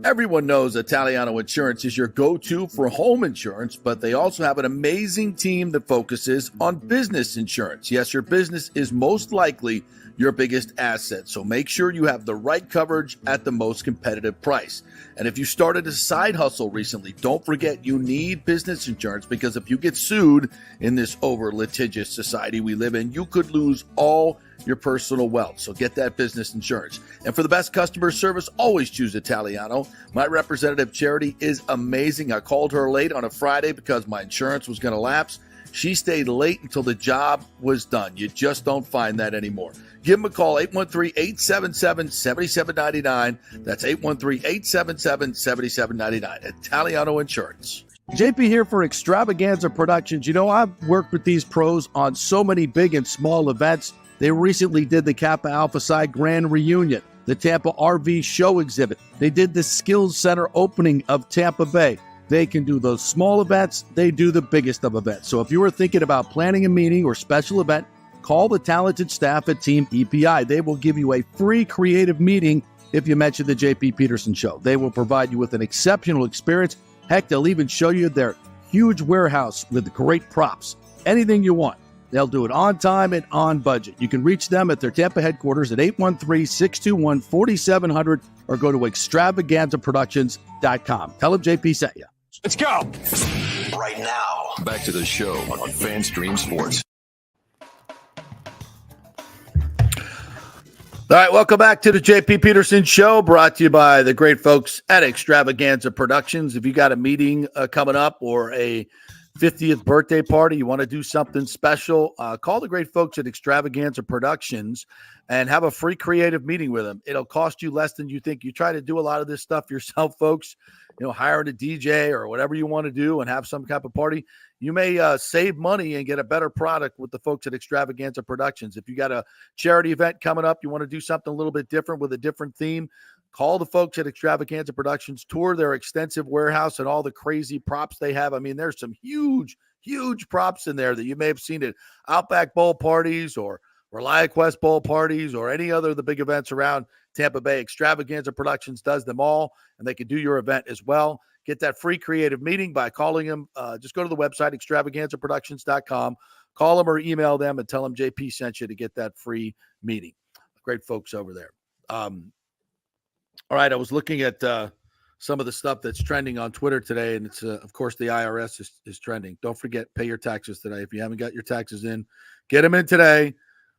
Everyone knows Italiano Insurance is your go-to for home insurance, but they also have an amazing team that focuses on business insurance. Yes, your business is most likely your biggest asset, so make sure you have the right coverage at the most competitive price. And if you started a side hustle recently, don't forget you need business insurance, because if you get sued in this over-litigious society we live in, you could lose all your personal wealth. So get that business insurance. And for the best customer service, always choose Italiano. My representative, Charity, is amazing. I called her late on a Friday because my insurance was going to lapse. She stayed late until the job was done. You just don't find that anymore. Give them a call, 813-877-7799. That's 813-877-7799. Italiano Insurance. JP here for Extravaganza Productions. You know, I've worked with these pros on so many big and small events. They recently did the Kappa Alpha Psi Grand Reunion, the Tampa RV Show Exhibit. They did the Skills Center opening of Tampa Bay. They can do those small events. They do the biggest of events. So if you are thinking about planning a meeting or special event, call the talented staff at Team EPI. They will give you a free creative meeting if you mention the JP Peterson Show. They will provide you with an exceptional experience. Heck, they'll even show you their huge warehouse with great props. Anything you want. They'll do it on time and on budget. You can reach them at their Tampa headquarters at 813-621-4700 or go to extravaganzaproductions.com. Tell them JP sent you. Let's go. Right now, back to the show on FanStream Sports. All right, welcome back to the JP Peterson Show, brought to you by the great folks at Extravaganza Productions. If you got a meeting coming up or a 50th birthday party, you want to do something special, call the great folks at Extravaganza Productions and have a free creative meeting with them. It'll cost you less than you think. You try to do a lot of this stuff yourself, folks, hiring a DJ or whatever you want to do and have some type of party. You may save money and get a better product with the folks at Extravaganza Productions. If you got a charity event coming up, you want to do something a little bit different with a different theme, call the folks at Extravaganza Productions, tour their extensive warehouse and all the crazy props they have. I mean, there's some huge, huge props in there that you may have seen at Outback Bowl parties or ReliaQuest Bowl parties or any other of the big events around Tampa Bay. Extravaganza Productions does them all, and they can do your event as well. Get that free creative meeting by calling them. Just go to the website, extravaganzaproductions.com. Call them or email them and tell them JP sent you to get that free meeting. Great folks over there. All right, I was looking at some of the stuff that's trending on Twitter today, and it's, of course, the IRS is trending. Don't forget, pay your taxes today. If you haven't got your taxes in, get them in today,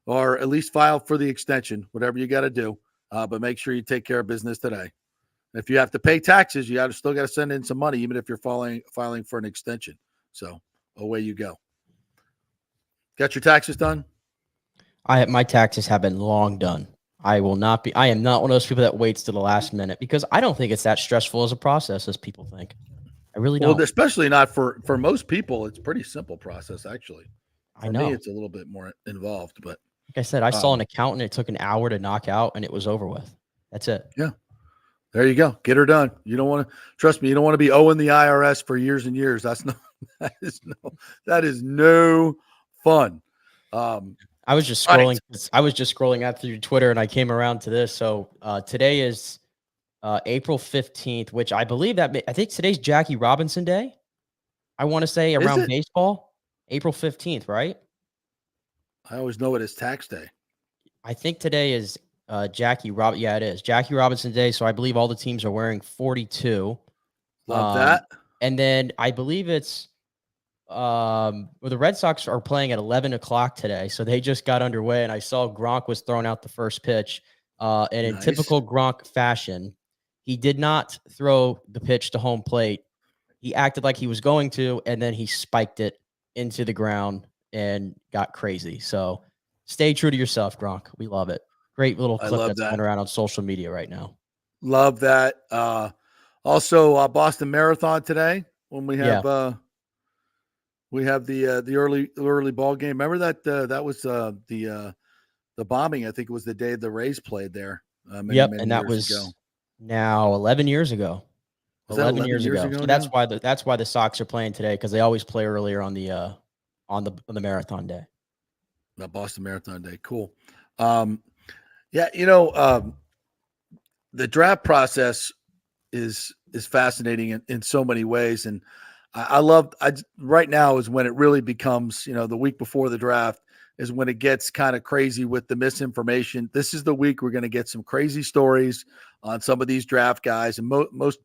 or at least file for the extension, whatever you got to do. But make sure you take care of business today. If you have to pay taxes, you still got to send in some money, even if you're filing for an extension. So away you go. Got your taxes done? My taxes have been long done. I am not one of those people that waits to the last minute because I don't think it's that stressful as a process as people think. I really don't. Well, especially not for most people. It's a pretty simple process, actually. For me, it's a little bit more involved. But like I said, I saw an accountant. It took an hour to knock out, and it was over with. That's it. Yeah. There you go. Get her done. You don't want to trust me. You don't want to be owing the IRS for years and years. That is no fun. I was just scrolling. Right. I was just scrolling out through Twitter, and I came around to this. So today is April 15th, which I believe I think today's Jackie Robinson Day. I want to say around baseball, April 15th, right? I always know it is tax day. I think today is Yeah, it is Jackie Robinson Day. So I believe all the teams are wearing 42. Love that. And then I believe it's the Red Sox are playing at 11 o'clock today. So they just got underway, and I saw Gronk was throwing out the first pitch. And in typical Gronk fashion, he did not throw the pitch to home plate. He acted like he was going to, and then he spiked it into the ground and got crazy. So stay true to yourself, Gronk. We love it. Great little clip that's going around on social media right now. Love that. Also, Boston Marathon today when we have the early ball game. Remember that was the bombing. I think it was the day the Rays played there. Many and that was ago. Now 11 years ago. Was 11 years ago. So that's why the Sox are playing today, because they always play earlier on the marathon day. The Boston Marathon Day. Cool. The draft process is fascinating in so many ways. And right now is when it really becomes, the week before the draft is when it gets kind of crazy with the misinformation. This is the week we're going to get some crazy stories on some of these draft guys. And most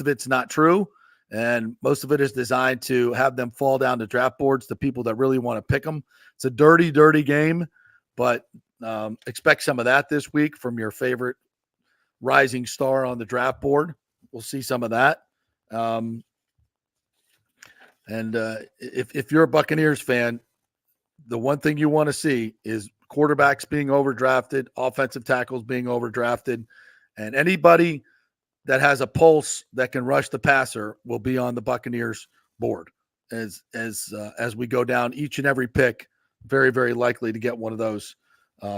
of it's not true. And most of it is designed to have them fall down the draft boards to people that really want to pick them. It's a dirty, dirty game, but expect some of that this week from your favorite rising star on the draft board. We'll see some of that. If you're a Buccaneers fan, the one thing you want to see is quarterbacks being overdrafted, offensive tackles being overdrafted, and anybody that has a pulse that can rush the passer will be on the Buccaneers board as we go down each and every pick. Very, very likely to get one of those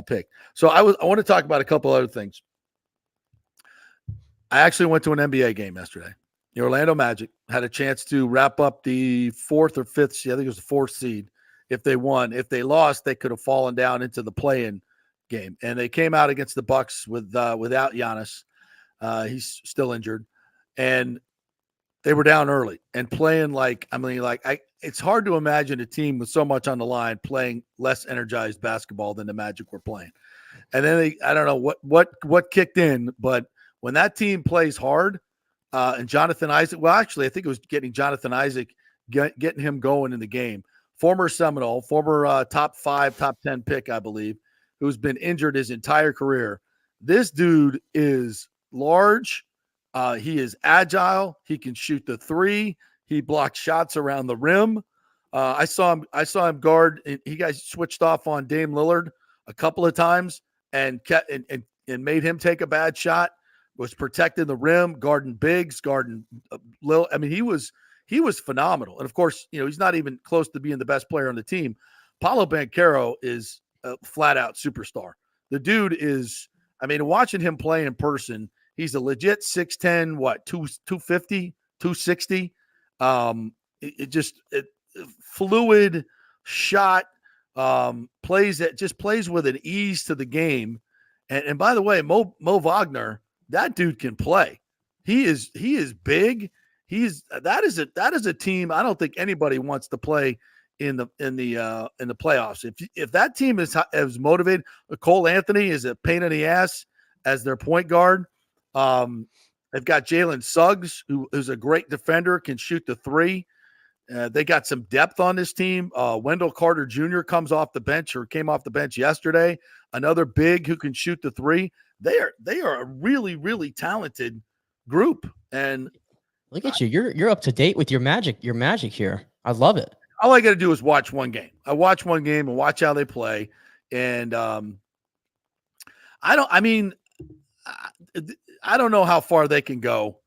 picked. So I want to talk about a couple other things. I actually went to an NBA game yesterday. The Orlando Magic had a chance to wrap up the fourth or fifth seed. I think it was the fourth seed. If they won, if they lost, they could have fallen down into the play-in game. And they came out against the Bucs without Giannis. He's still injured, and they were down early and playing it's hard to imagine a team with so much on the line playing less energized basketball than the Magic were playing. And then I don't know what kicked in, but when that team plays hard, and Jonathan Isaac, well, actually, I think it was getting Jonathan Isaac, getting him going in the game. Former Seminole, former top 5, top 10 pick, I believe, who's been injured his entire career. This dude is large. He is agile. He can shoot the three. He blocks shots around the rim. I saw him guard. He guys switched off on Dame Lillard a couple of times and made him take a bad shot. Was protecting the rim, guarding bigs, guarding Lil. I mean, he was phenomenal. And of course, he's not even close to being the best player on the team. Paolo Banchero is a flat out superstar. The dude is, watching him play in person, he's a legit 6'10", 250, 260. Fluid shot, plays with an ease to the game. And by the way, Mo Wagner, that dude can play. He is big. That is a team I don't think anybody wants to play in the playoffs. If that team is motivated, Cole Anthony is a pain in the ass as their point guard. They've got Jalen Suggs, who's a great defender, can shoot the three. They got some depth on this team. Wendell Carter Jr. came off the bench yesterday. Another big who can shoot the three. They are a really, really talented group. And look at you. You're up to date with your magic here. I love it. All I got to do is watch one game. I watch one game and watch how they play. And I don't know how far they can go.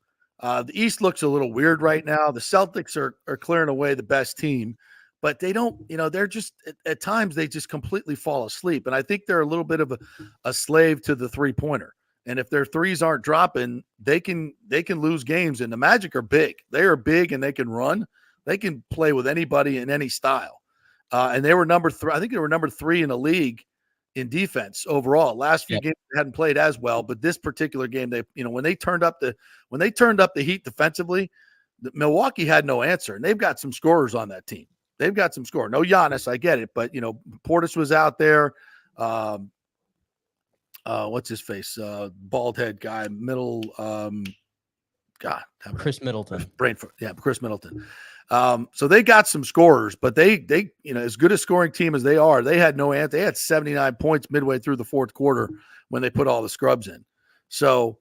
The East looks a little weird right now. The Celtics are clearing away the best team, but they don't, they're just at times they just completely fall asleep. And I think they're a little bit of a slave to the 3-pointer. And if their threes aren't dropping, they can lose games. And the Magic are big. They are big and they can run. They can play with anybody in any style. And they were number 3. I think they were number 3 in the league in defense overall. Last few games they hadn't played as well, but this particular game, they, when they turned up the heat defensively, Milwaukee had no answer. And they've got some scorers on that team. They've got some score. No Giannis, I get it, but Portis was out there. What's his face? Bald head guy, Chris Middleton. Chris Middleton. So they got some scorers, but they as good a scoring team as they are, they had no answer. They had 79 points midway through the fourth quarter when they put all the scrubs in. So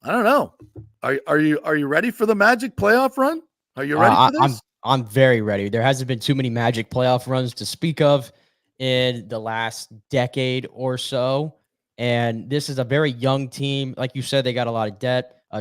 I don't know. Are you ready for the Magic playoff run? Are you ready for this? I'm very ready. There hasn't been too many Magic playoff runs to speak of in the last decade or so. And this is a very young team. Like you said, they got a lot of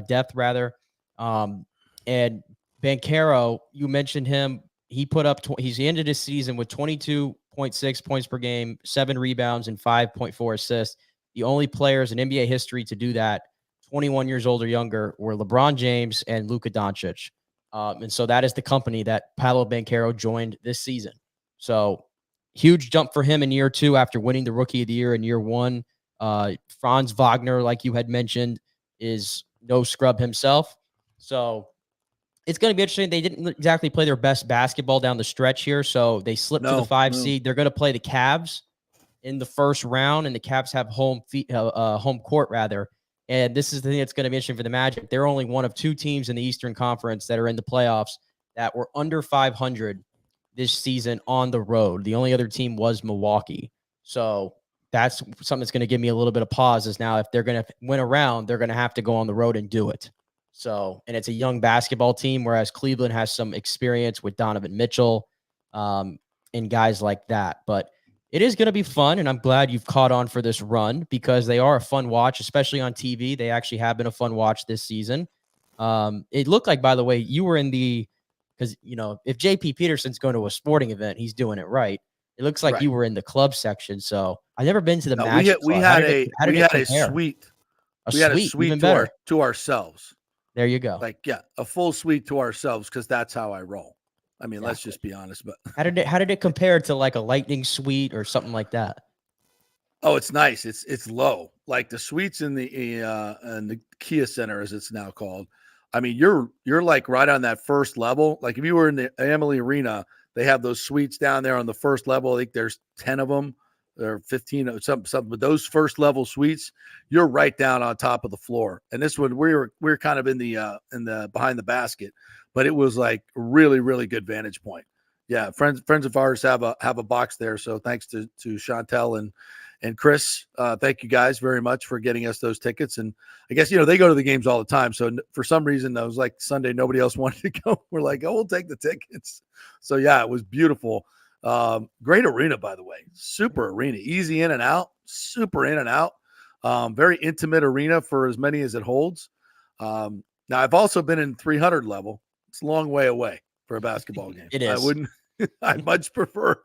depth rather. And Banchero, you mentioned him. He put up, he's ended his season with 22.6 points per game, 7 rebounds, and 5.4 assists. The only players in NBA history to do that, 21 years old or younger, were LeBron James and Luka Doncic. And so that is the company that Paolo Banchero joined this season. So huge jump for him in year 2 after winning the Rookie of the Year in year 1. Franz Wagner, like you had mentioned, is no scrub himself. So it's going to be interesting. They didn't exactly play their best basketball down the stretch here, so they slipped to the 5 seed. They're going to play the Cavs in the first round, and the Cavs have home court rather. And this is the thing that's going to be interesting for the Magic. They're only one of 2 teams in the Eastern Conference that are in the playoffs that were under 500 this season on the road. The only other team was Milwaukee. So that's something that's going to give me a little bit of pause is now if they're going to win a round, they're going to have to go on the road and do it. So, and it's a young basketball team, whereas Cleveland has some experience with Donovan Mitchell and guys like that. But it is going to be fun, and I'm glad you've caught on for this run because they are a fun watch, especially on TV. They actually have been a fun watch this season. It looked like, by the way, you were in because, if JP Peterson's going to a sporting event, he's doing it right. It looks like you were in the club section. So I've never been to the Magic. We had a suite. We had a suite to ourselves. There you go. A full suite to ourselves because that's how I roll. I mean, let's just be honest. But how did it compare to like a Lightning suite or something like that? Oh, it's nice. It's low. Like the suites in the Kia Center, as it's now called. I mean, you're like right on that first level. Like if you were in the Amalie Arena, they have those suites down there on the first level. I think there's 10 of them. There are 15 or something. But those first level suites, you're right down on top of the floor. And this one, we're kind of in the behind the basket, but it was like really, really good vantage point. Yeah, friends of ours have a box there. So thanks to Chantel and Chris. Thank you guys very much for getting us those tickets. And I guess they go to the games all the time. So for some reason, that was like Sunday, nobody else wanted to go. We're like, oh, we'll take the tickets. So yeah, it was beautiful. Great arena, by the way. Super arena, easy in and out, super in and out. Very intimate arena for as many as it holds. Now I've also been in 300 level. It's a long way away for a basketball game. It is. I much prefer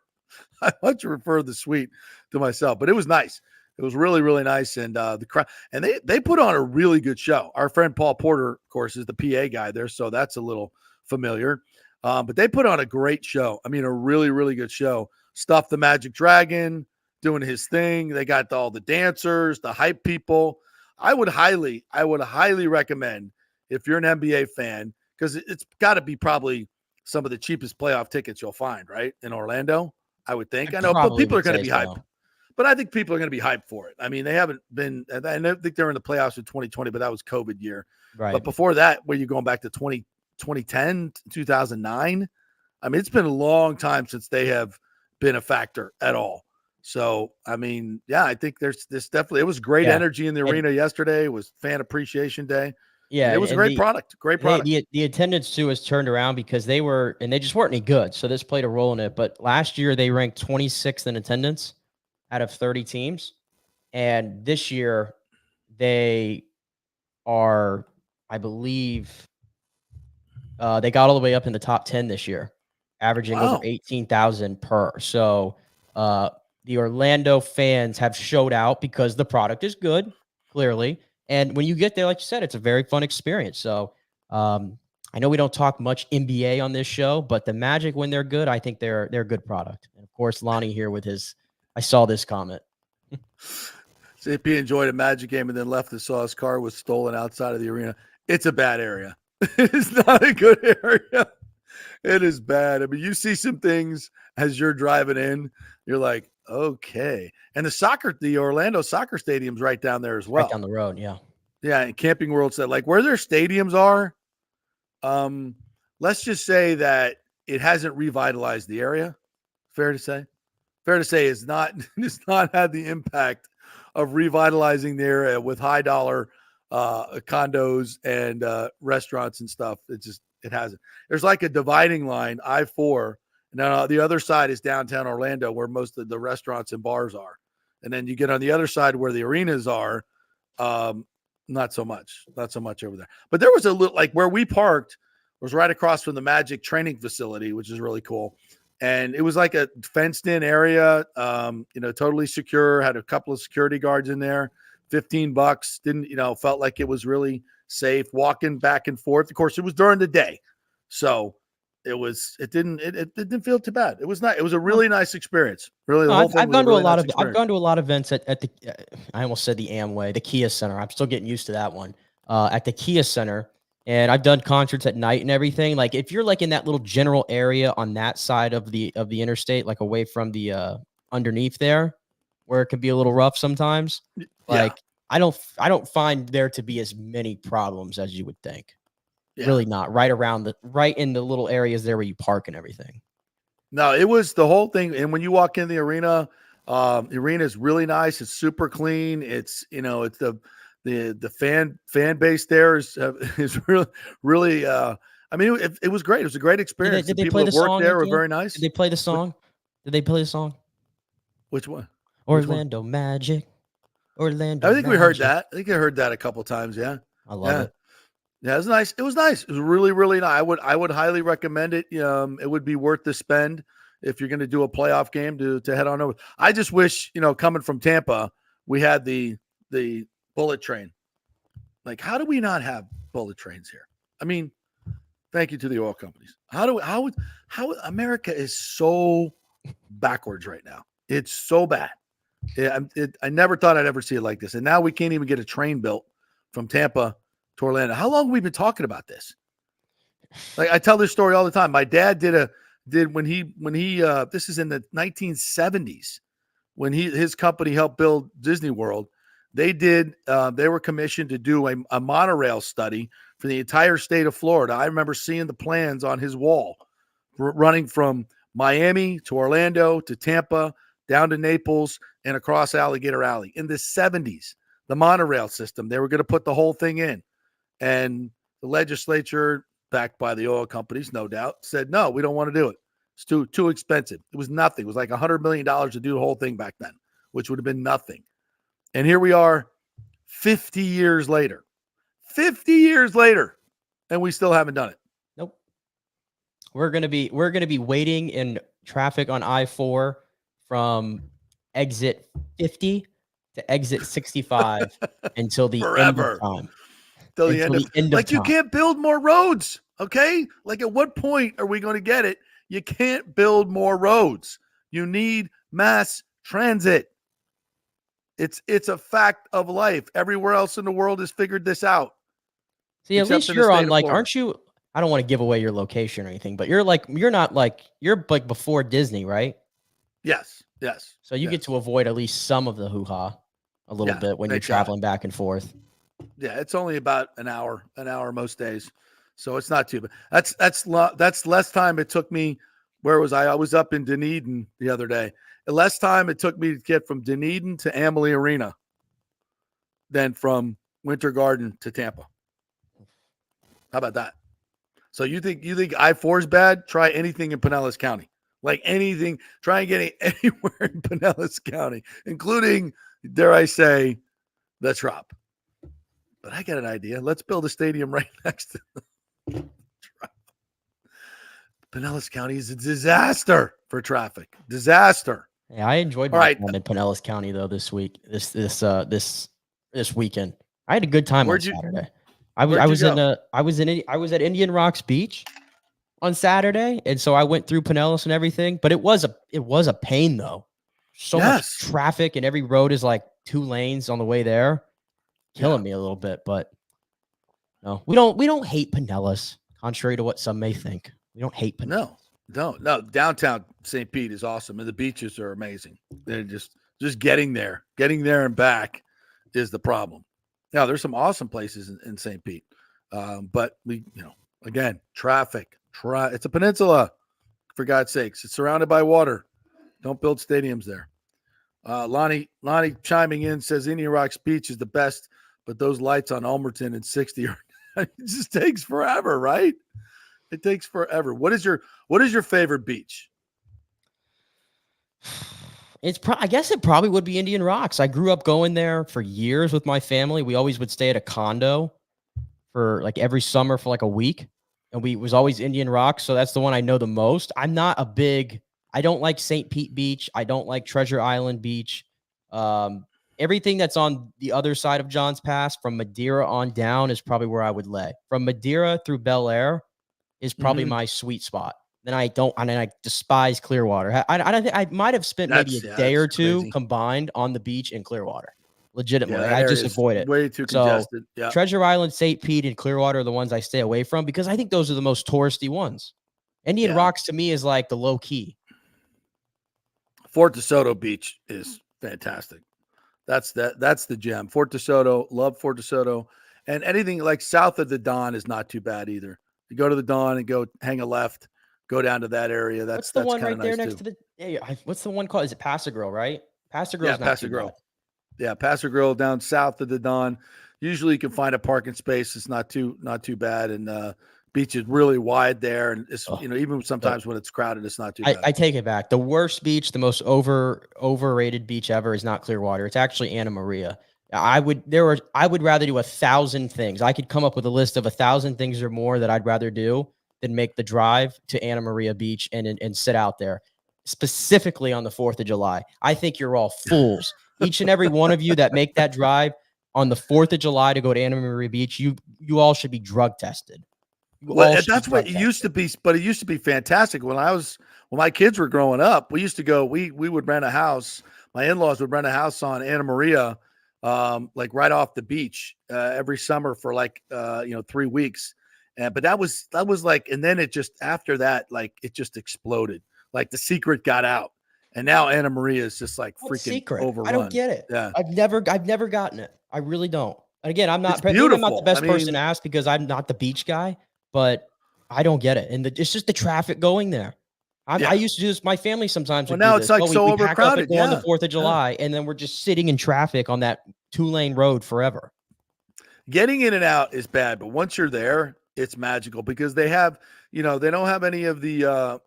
the suite to myself, but it was nice. It was really, really nice. And the crowd, and they put on a really good show. Our friend Paul Porter, of course, is the PA guy there. So that's a little familiar. But they put on a great show. I mean, a really, really good show. Stuff the Magic Dragon doing his thing. They got all the dancers, the hype people. I would highly recommend if you're an NBA fan, because it's got to be probably some of the cheapest playoff tickets you'll find, right? In Orlando, I would think. I know, but people are going to be hyped. But I think people are going to be hyped for it. I mean, they haven't been – I don't think they were in the playoffs in 2020, but that was COVID year. Right. But before that, where you're going back to 2010, 2009, I mean, it's been a long time since they have been a factor at all. So, I mean, yeah, I think there's definitely – it was great energy in the arena yesterday. It was Fan Appreciation Day. Yeah, it was a great product. Great product. The attendance too has turned around because they just weren't any good. So this played a role in it. But last year they ranked 26th in attendance out of 30 teams. And this year they are, I believe, they got all the way up in the top 10 this year, averaging over 18,000 per. So the Orlando fans have showed out because the product is good, clearly. And when you get there, like you said, it's a very fun experience. So I know we don't talk much NBA on this show, but the Magic, when they're good, I think they're a good product. And of course, Lonnie here with I saw this comment. JP enjoyed a Magic game and then left and saw his car was stolen outside of the arena. It's a bad area. It's not a good area. It is bad. I mean, you see some things as you're driving in. You're like, okay. And the Orlando soccer stadium's right down there as well. Right down the road, yeah. Yeah, and Camping World said, like, where their stadiums are, let's just say that it hasn't revitalized the area. Fair to say? Fair to say it's not had the impact of revitalizing the area with high dollar condos and restaurants and stuff. It hasn't. There's like a dividing line, I-4. Now the other side is downtown Orlando, where most of the restaurants and bars are. And then you get on the other side where the arenas are, not so much over there. But there was a little, like where we parked was right across from the Magic training facility, which is really cool. And it was like a fenced in area, totally secure, had a couple of security guards in there, $15, felt like it was really safe walking back and forth. Of course, it was during the day. So it didn't feel too bad. It was nice. It was a really nice experience. Really, the whole thing. I've gone to a lot of events at the I almost said the Amway, the Kia Center. I'm still getting used to that one. At the Kia Center, and I've done concerts at night and everything. Like if you're like in that little general area on that side of the interstate, like away from the underneath there, where it can be a little rough sometimes. Like I don't find there to be as many problems as you would think. Yeah. Really not right in the little areas there where you park and everything. No, it was the whole thing. And when you walk in the arena is really nice. It's super clean. It's, it's the fan base there is really, it was great. It was a great experience. Did they people play that worked there were very nice. Did they play the song? Did they play the song? Which one? Orlando Magic. Orlando. I think we heard that. I think I heard that a couple times. Yeah. I love it. Yeah, it was nice. It was nice. It was really, really nice. I would highly recommend it. It would be worth the spend if you're going to do a playoff game to head on over. I just wish, coming from Tampa, we had the bullet train. Like, how do we not have bullet trains here? I mean, thank you to the oil companies. How America is so backwards right now. It's so bad. I never thought I'd ever see it like this. And now we can't even get a train built from Tampa to Orlando. How long have we been talking about this? Like I tell this story all the time. My dad did when he this is in the 1970s when his company helped build Disney World. They were commissioned to do a monorail study for the entire state of Florida. I remember seeing the plans on his wall running from Miami to Orlando to Tampa down to Naples and across Alligator Alley in the 70s. The monorail system, they were going to put the whole thing in. And the legislature, backed by the oil companies, no doubt, said, no, we don't want to do it. It's too expensive. It was nothing. It was like $100 million to do the whole thing back then, which would have been nothing. And here we are 50 years later. 50 years later, and we still haven't done it. Nope. We're gonna be waiting in traffic on I-4 from exit 50 to exit 65 until the end of time. Till the end of time. You can't build more roads, okay? Like at what point are we going to get it? You can't build more roads. You need mass transit. It's a fact of life. Everywhere else in the world has figured this out. See, at least you're on like, aren't you? I don't want to give away your location or anything, but you're before Disney, right? Yes. So you get to avoid at least some of the hoo-ha a little bit when you're traveling back and forth. Yeah, it's only about an hour most days. So it's not too bad. That's less time it took me. Where was I? I was up in Dunedin the other day. Less time it took me to get from Dunedin to Amalie Arena than from Winter Garden to Tampa. How about that? So you think I-4 is bad? Try anything in Pinellas County. Like anything, try and get anywhere in Pinellas County, including, dare I say, the Trop. But I got an idea. Let's build a stadium right next to the Trop. Pinellas County is a disaster for traffic. Disaster. Yeah, I enjoyed my time in Pinellas County though this week. This weekend, I had a good time on Saturday. I was at Indian Rocks Beach on Saturday, and so I went through Pinellas and everything. But it was a pain though. So much traffic, and every road is like 2 lanes on the way there, killing me a little bit. But no, we don't hate Pinellas, contrary to what some may think. We don't hate Pinellas. No. Downtown St. Pete is awesome, and the beaches are amazing. They're just getting there and back is the problem. Now, there's some awesome places in St. Pete, but again, traffic. It's a peninsula, for God's sakes. It's surrounded by water. Don't build stadiums there. Lonnie chiming in says Indian Rocks Beach is the best, but those lights on Ulmerton and 60 it just takes forever, right? It takes forever. What is your favorite beach? I guess it probably would be Indian Rocks. I grew up going there for years with my family. We always would stay at a condo for like every summer for like a week. And it was always Indian Rocks. So that's the one I know the most. I don't like St. Pete Beach. I don't like Treasure Island Beach. Everything that's on the other side of Johns Pass from Madeira on down is probably where I would lay. From Madeira through Bel Air is probably my sweet spot. Then I despise Clearwater. I might have spent maybe a day or two combined on the beach in Clearwater. Legitimately, I just avoid it. Way too congested. So, Treasure Island, St. Pete, and Clearwater are the ones I stay away from because I think those are the most touristy ones. Indian Rocks to me is like the low key. Fort DeSoto Beach is fantastic. That's the gem. Fort DeSoto, love Fort DeSoto, and anything like south of the Don is not too bad either. You go to the Don and go hang a left. Go down to that area. That's the one right there next to the. What's the one called? Is it Paso Grill? Right, Paso Grill. Yeah, Paso Grill. Yeah, Paso Grill down south of the Don. Usually you can find a parking space. It's not too bad, and beach is really wide there. And it's even sometimes when it's crowded, it's not too bad. I take it back. The worst beach, the most overrated beach ever is not Clearwater. It's actually Anna Maria. I would rather do 1,000 things. I could come up with a list of 1,000 things or more that I'd rather do than make the drive to Anna Maria Beach and sit out there, specifically on the 4th of July. I think you're all fools. Each and every one of you that make that drive on the 4th of July to go to Anna Maria Beach, you all should be drug tested. Well, that's what it used to be, but it used to be fantastic. When my kids were growing up, we used to go, we would rent a house. My in-laws would rent a house on Anna Maria, like right off the beach, every summer for 3 weeks. But that was like, and then it just, after that, like it just exploded. Like the secret got out. And now Anna Maria is just like freaking overrun. I don't get it. Yeah. I've never gotten it. I really don't. Again, I'm not the best person to ask because I'm not the beach guy, but I don't get it. And it's just the traffic going there. I used to do this. My family sometimes. Well, now it's like so overcrowded. On the 4th of July, and then we're just sitting in traffic on that 2-lane road forever. Getting in and out is bad, but once you're there, it's magical because they have, they don't have any of the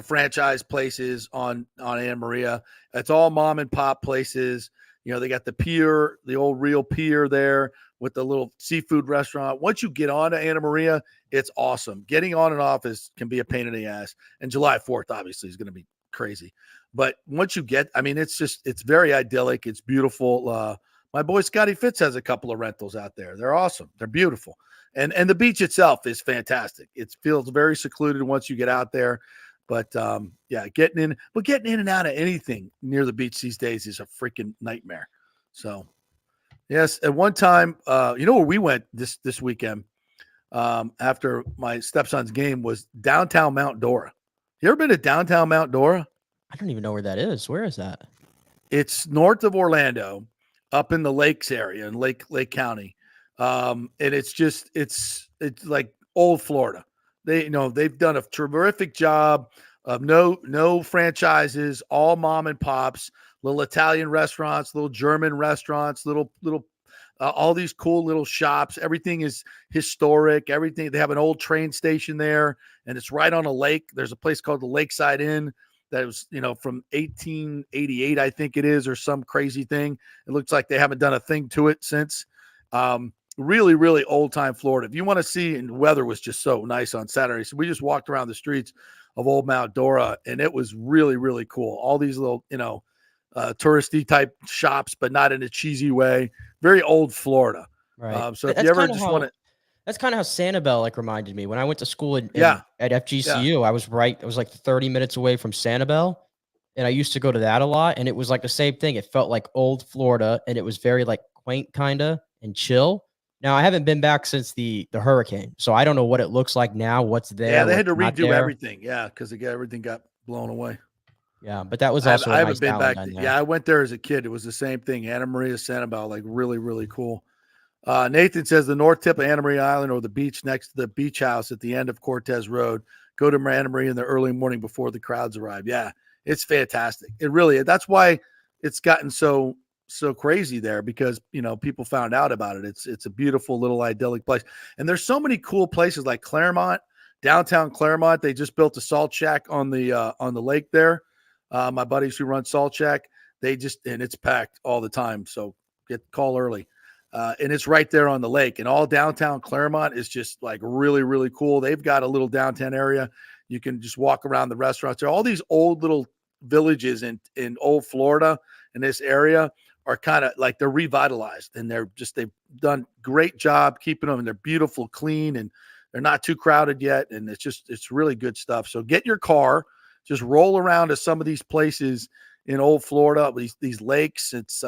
franchise places on Anna Maria. It's all mom and pop places. They got the pier, the old real pier there with the little seafood restaurant. Once you get on to Anna Maria, it's awesome. Getting on and off can be a pain in the ass. And July 4th, obviously, is going to be crazy. But once you get, it's very idyllic. It's beautiful. My boy Scotty Fitz has a couple of rentals out there. They're awesome. They're beautiful. And the beach itself is fantastic. It feels very secluded once you get out there. But getting in and out of anything near the beach these days is a freaking nightmare. So yes, at one time, where we went this weekend after my stepson's game was downtown Mount Dora. You ever been to downtown Mount Dora? I don't even know where that is. Where is that? It's north of Orlando, up in the lakes area in Lake County. And it's like old Florida. They've done a terrific job of no franchises, all mom and pops, little Italian restaurants, little German restaurants, little all these cool little shops. Everything is historic. Everything. They have an old train station there, and it's right on a lake. There's a place called the Lakeside Inn that was, from 1888, I think it is, or some crazy thing. It looks like they haven't done a thing to it since. Really, really old time Florida. If you want to see, and the weather was just so nice on Saturday. So we just walked around the streets of Old Mount Dora, and it was really, really cool. All these little, touristy type shops, but not in a cheesy way. Very old Florida. Right. So if you ever just want to, that's kind of how Sanibel reminded me when I went to school at FGCU. Yeah. I was like 30 minutes away from Sanibel, and I used to go to that a lot. And it was like the same thing. It felt like old Florida, and it was very like quaint kind of and chill. Now I haven't been back since the hurricane, so I don't know what it looks like now. What's there? Yeah, they had to redo everything. Yeah, because everything got blown away. Yeah, but that was also I haven't been back. Yeah, I went there as a kid. It was the same thing. Anna Maria, Sanibel, like really, really cool. Nathan says the north tip of Anna Maria Island or the beach next to the beach house at the end of Cortez Road. Go to Anna Maria in the early morning before the crowds arrive. Yeah, it's fantastic. It really is. That's why it's gotten so crazy there, because people found out about it. It's a beautiful little idyllic place, and there's so many cool places like Claremont, downtown Claremont. They just built a salt shack on the lake there. My buddies who run Salt Shack, and it's packed all the time. So call early. And it's right there on the lake, and all downtown Claremont is just like really, really cool. They've got a little downtown area. You can just walk around the restaurants. There are all these old little villages in old Florida in this area are kind of like they're revitalized, and they've done great job keeping them, and they're beautiful, clean, and they're not too crowded yet. And it's really good stuff. So get your car, just roll around to some of these places in old Florida, these lakes. It's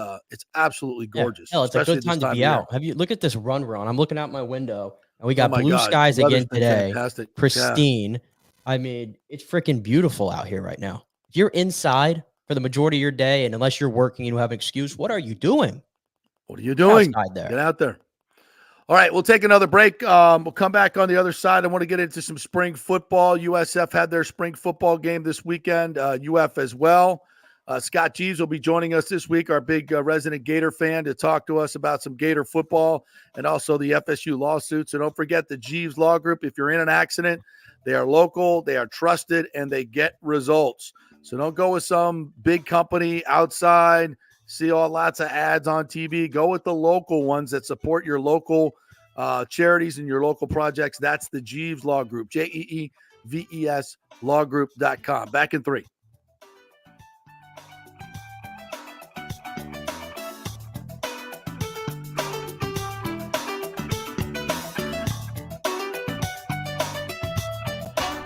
absolutely gorgeous. Yeah, it's a good time to be out. Look at this run. I'm looking out my window, and we got blue skies again today. Fantastic. Pristine. Yeah. I mean, it's freaking beautiful out here right now. If you're inside for the majority of your day, and unless you're working and you have an excuse, what are you doing? What are you doing? There. Get out there. All right, we'll take another break. We'll come back on the other side. I want to get into some spring football. USF had their spring football game this weekend, UF as well. Scott Jeeves will be joining us this week, our big resident Gator fan, to talk to us about some Gator football and also the FSU lawsuits. So don't forget the Jeeves Law Group. If you're in an accident, they are local, they are trusted, and they get results. So don't go with some big company outside, see lots of ads on TV. Go with the local ones that support your local charities and your local projects. That's the Jeeves Law Group, JEEVES lawgroup.com. Back in 3.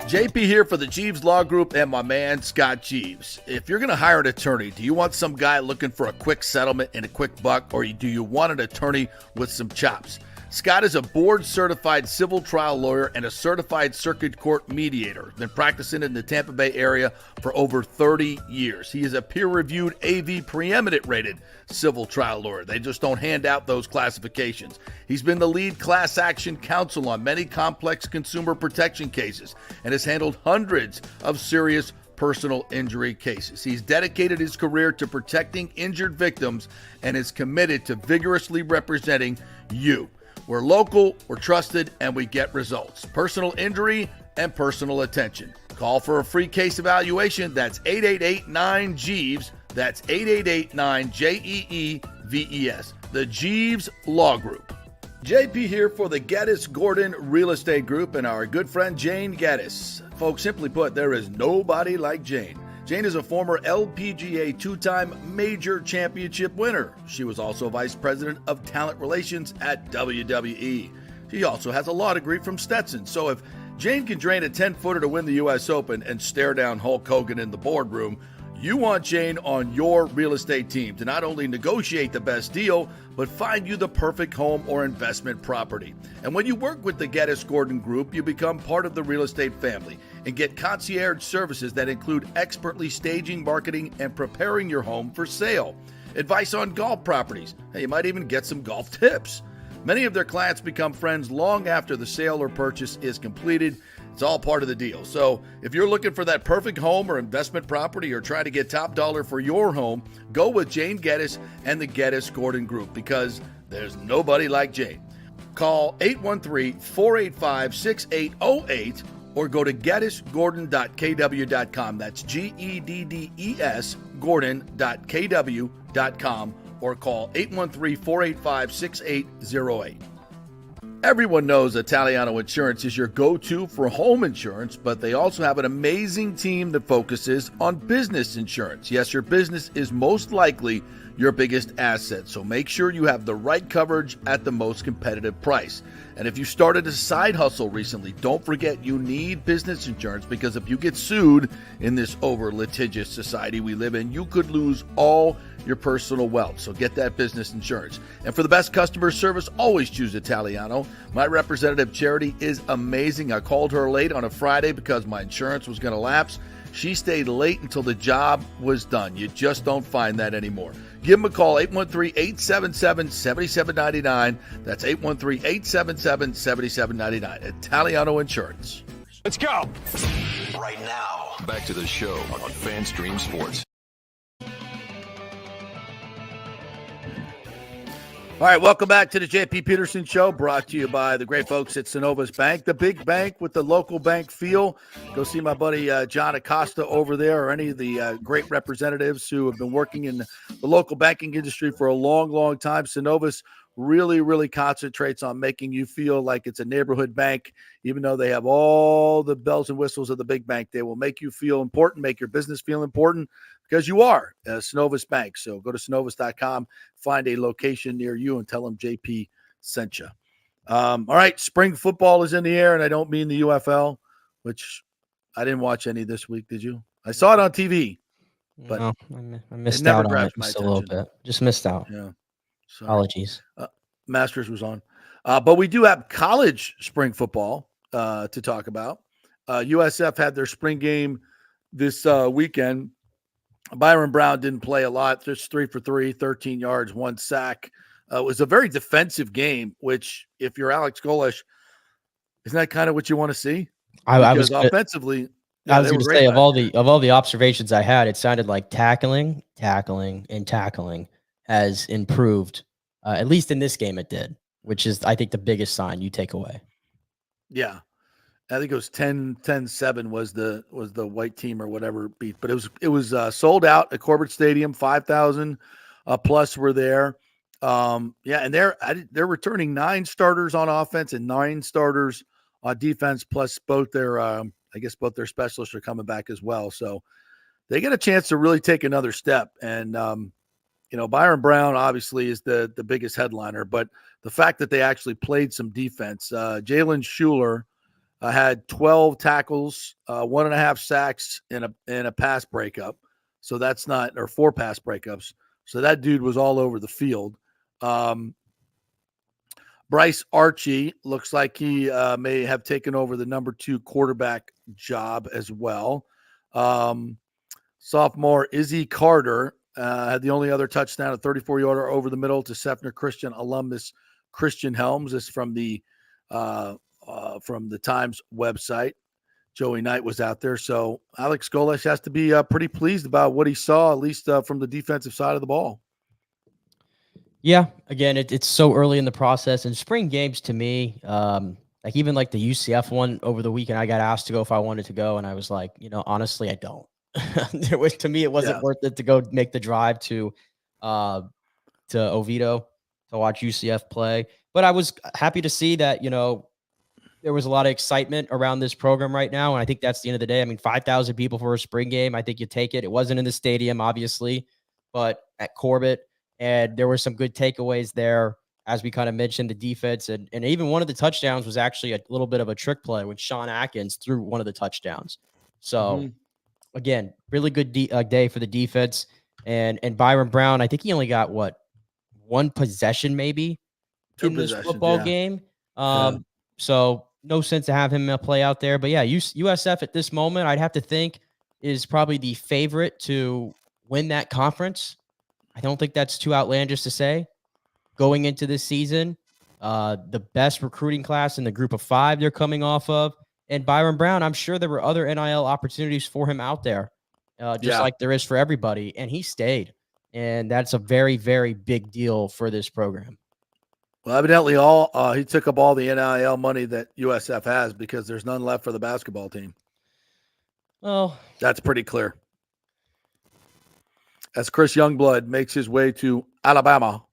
JP here for the Jeeves Law Group and my man, Scott Jeeves. If you're going to hire an attorney, do you want some guy looking for a quick settlement and a quick buck, or do you want an attorney with some chops? Scott is a board-certified civil trial lawyer and a certified circuit court mediator. Been practicing in the Tampa Bay area for over 30 years. He is a peer-reviewed AV preeminent-rated civil trial lawyer. They just don't hand out those classifications. He's been the lead class action counsel on many complex consumer protection cases and has handled hundreds of serious personal injury cases. He's dedicated his career to protecting injured victims and is committed to vigorously representing you. We're local, we're trusted, and we get results. Personal injury and personal attention. Call for a free case evaluation. That's 888-9-JEEVES. That's 888-9-JEEVES. The Jeeves Law Group. JP here for the Geddes Gordon Real Estate Group and our good friend Jane Geddes. Folks, simply put, there is nobody like Jane. Jane is a former LPGA two-time major championship winner. She was also vice president of talent relations at WWE. She also has a law degree from Stetson. So if Jane can drain a 10-footer to win the U.S. Open and stare down Hulk Hogan in the boardroom, you want Jane on your real estate team to not only negotiate the best deal, but find you the perfect home or investment property. And when you work with the Geddes Gordon Group, you become part of the real estate family and get concierge services that include expertly staging, marketing, and preparing your home for sale. Advice on golf properties. Hey, you might even get some golf tips. Many of their clients become friends long after the sale or purchase is completed. It's all part of the deal. So if you're looking for that perfect home or investment property or trying to get top dollar for your home, go with Jane Geddes and the Geddes Gordon Group, because There's nobody like Jay. Call 813-485-6808 or go to geddesgordon.kw.com. That's GEDDES Gordon.kw.com or call 813-485-6808. Everyone knows Italiano Insurance is your go-to for home insurance, but they also have an amazing team that focuses on business insurance. Yes, your business is most likely your biggest asset, so make sure you have the right coverage at the most competitive price. And if you started a side hustle recently, don't forget you need business insurance, because if you get sued in this over-litigious society we live in, you could lose all your personal wealth. So get that business insurance. And for the best customer service, always choose Italiano. My representative, Charity, is amazing. I called her late on a Friday because my insurance was going to lapse. She stayed late until the job was done. You just don't find that anymore. Give them a call, 813-877-7799. That's 813-877-7799. Italiano Insurance. Let's go. Right now, back to the show on FanStream Sports. All right, welcome back to the JP Peterson Show, brought to you by the great folks at Synovus Bank, the big bank with the local bank feel. Go see my buddy John Acosta over there, or any of the great representatives who have been working in the local banking industry for a long, long time. Synovus really, really concentrates on making you feel like it's a neighborhood bank. Even though they have all the bells and whistles of the big bank, they will make you feel important, make your business feel important, because you are Synovus Bank. So go to synovus.com, find a location near you, and tell them JP sent you. All right, spring football is in the air, and I don't mean the UFL, which I didn't watch any this week. Did you? I saw it on TV, but no, I missed out on it just a little bit. Just missed out. Yeah. Sorry. Apologies. Masters was on. But we do have college spring football to talk about. USF had their spring game this weekend. Byron Brown didn't play a lot, just 3 for 3, 13 yards, 1 sack. It was a very defensive game, which, if you're Alex Golesh, isn't that kind of what you want to see? I was offensively. I was going to say, of all the observations I had, it sounded like tackling has improved. At least in this game, it did, which is, I think, the biggest sign you take away. Yeah. I think it was 10-7 was the white team or whatever beat, but it was sold out at Corbett Stadium. 5,000 plus were there. And they're returning 9 starters on offense and 9 starters on defense, plus both their specialists are coming back as well. So they get a chance to really take another step. And Byron Brown obviously is the biggest headliner, but the fact that they actually played some defense, Jalen Schuler had 12 tackles, 1.5 sacks in a pass breakup. So that's not, or 4 pass breakups. So that dude was all over the field. Bryce Archie looks like he may have taken over the number 2 quarterback job as well. Sophomore Izzy Carter had the only other touchdown, a 34-yarder over the middle to Sefner Christian alumnus Christian Helms. This is from the Times website. Joey Knight was out there. So Alex Golesh has to be pretty pleased about what he saw, at least from the defensive side of the ball. Yeah, again, it's so early in the process. And spring games, to me, even the UCF one over the weekend, I got asked to go if I wanted to go, and I was like, honestly, I don't. To me, it wasn't worth it to go make the drive to Oviedo to watch UCF play. But I was happy to see that, there was a lot of excitement around this program right now. And I think that's the end of the day. I mean, 5,000 people for a spring game. I think you take it. It wasn't in the stadium, obviously, but at Corbett. And there were some good takeaways there, as we kind of mentioned, the defense. And even one of the touchdowns was actually a little bit of a trick play when Sean Atkins threw one of the touchdowns. So, again, really good day for the defense. And Byron Brown, I think he only got, 1 possession maybe 2 in this football game. So no sense to have him play out there. But, yeah, USF at this moment, I'd have to think, is probably the favorite to win that conference. I don't think that's too outlandish to say. Going into this season, the best recruiting class in the group of 5 they're coming off of. And Byron Brown, I'm sure there were other NIL opportunities for him out there, like there is for everybody. And he stayed. And that's a very, very big deal for this program. Well, evidently, he took up all the NIL money that USF has because there's none left for the basketball team. Well, that's pretty clear. As Chris Youngblood makes his way to Alabama,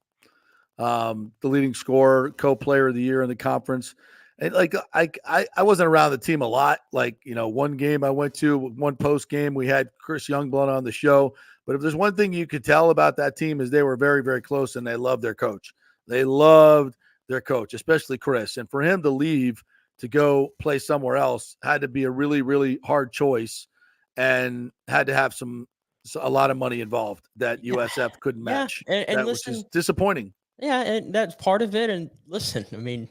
the leading scorer, co-player of the year in the conference. And I wasn't around the team a lot. One game I went to, one post game, we had Chris Youngblood on the show. But if there's one thing you could tell about that team is they were very, very close and they loved their coach. They loved their coach, especially Chris. And for him to leave to go play somewhere else had to be a really, really hard choice and had to have a lot of money involved that USF couldn't match. And listen, which is disappointing. Yeah, and that's part of it. And listen, I mean,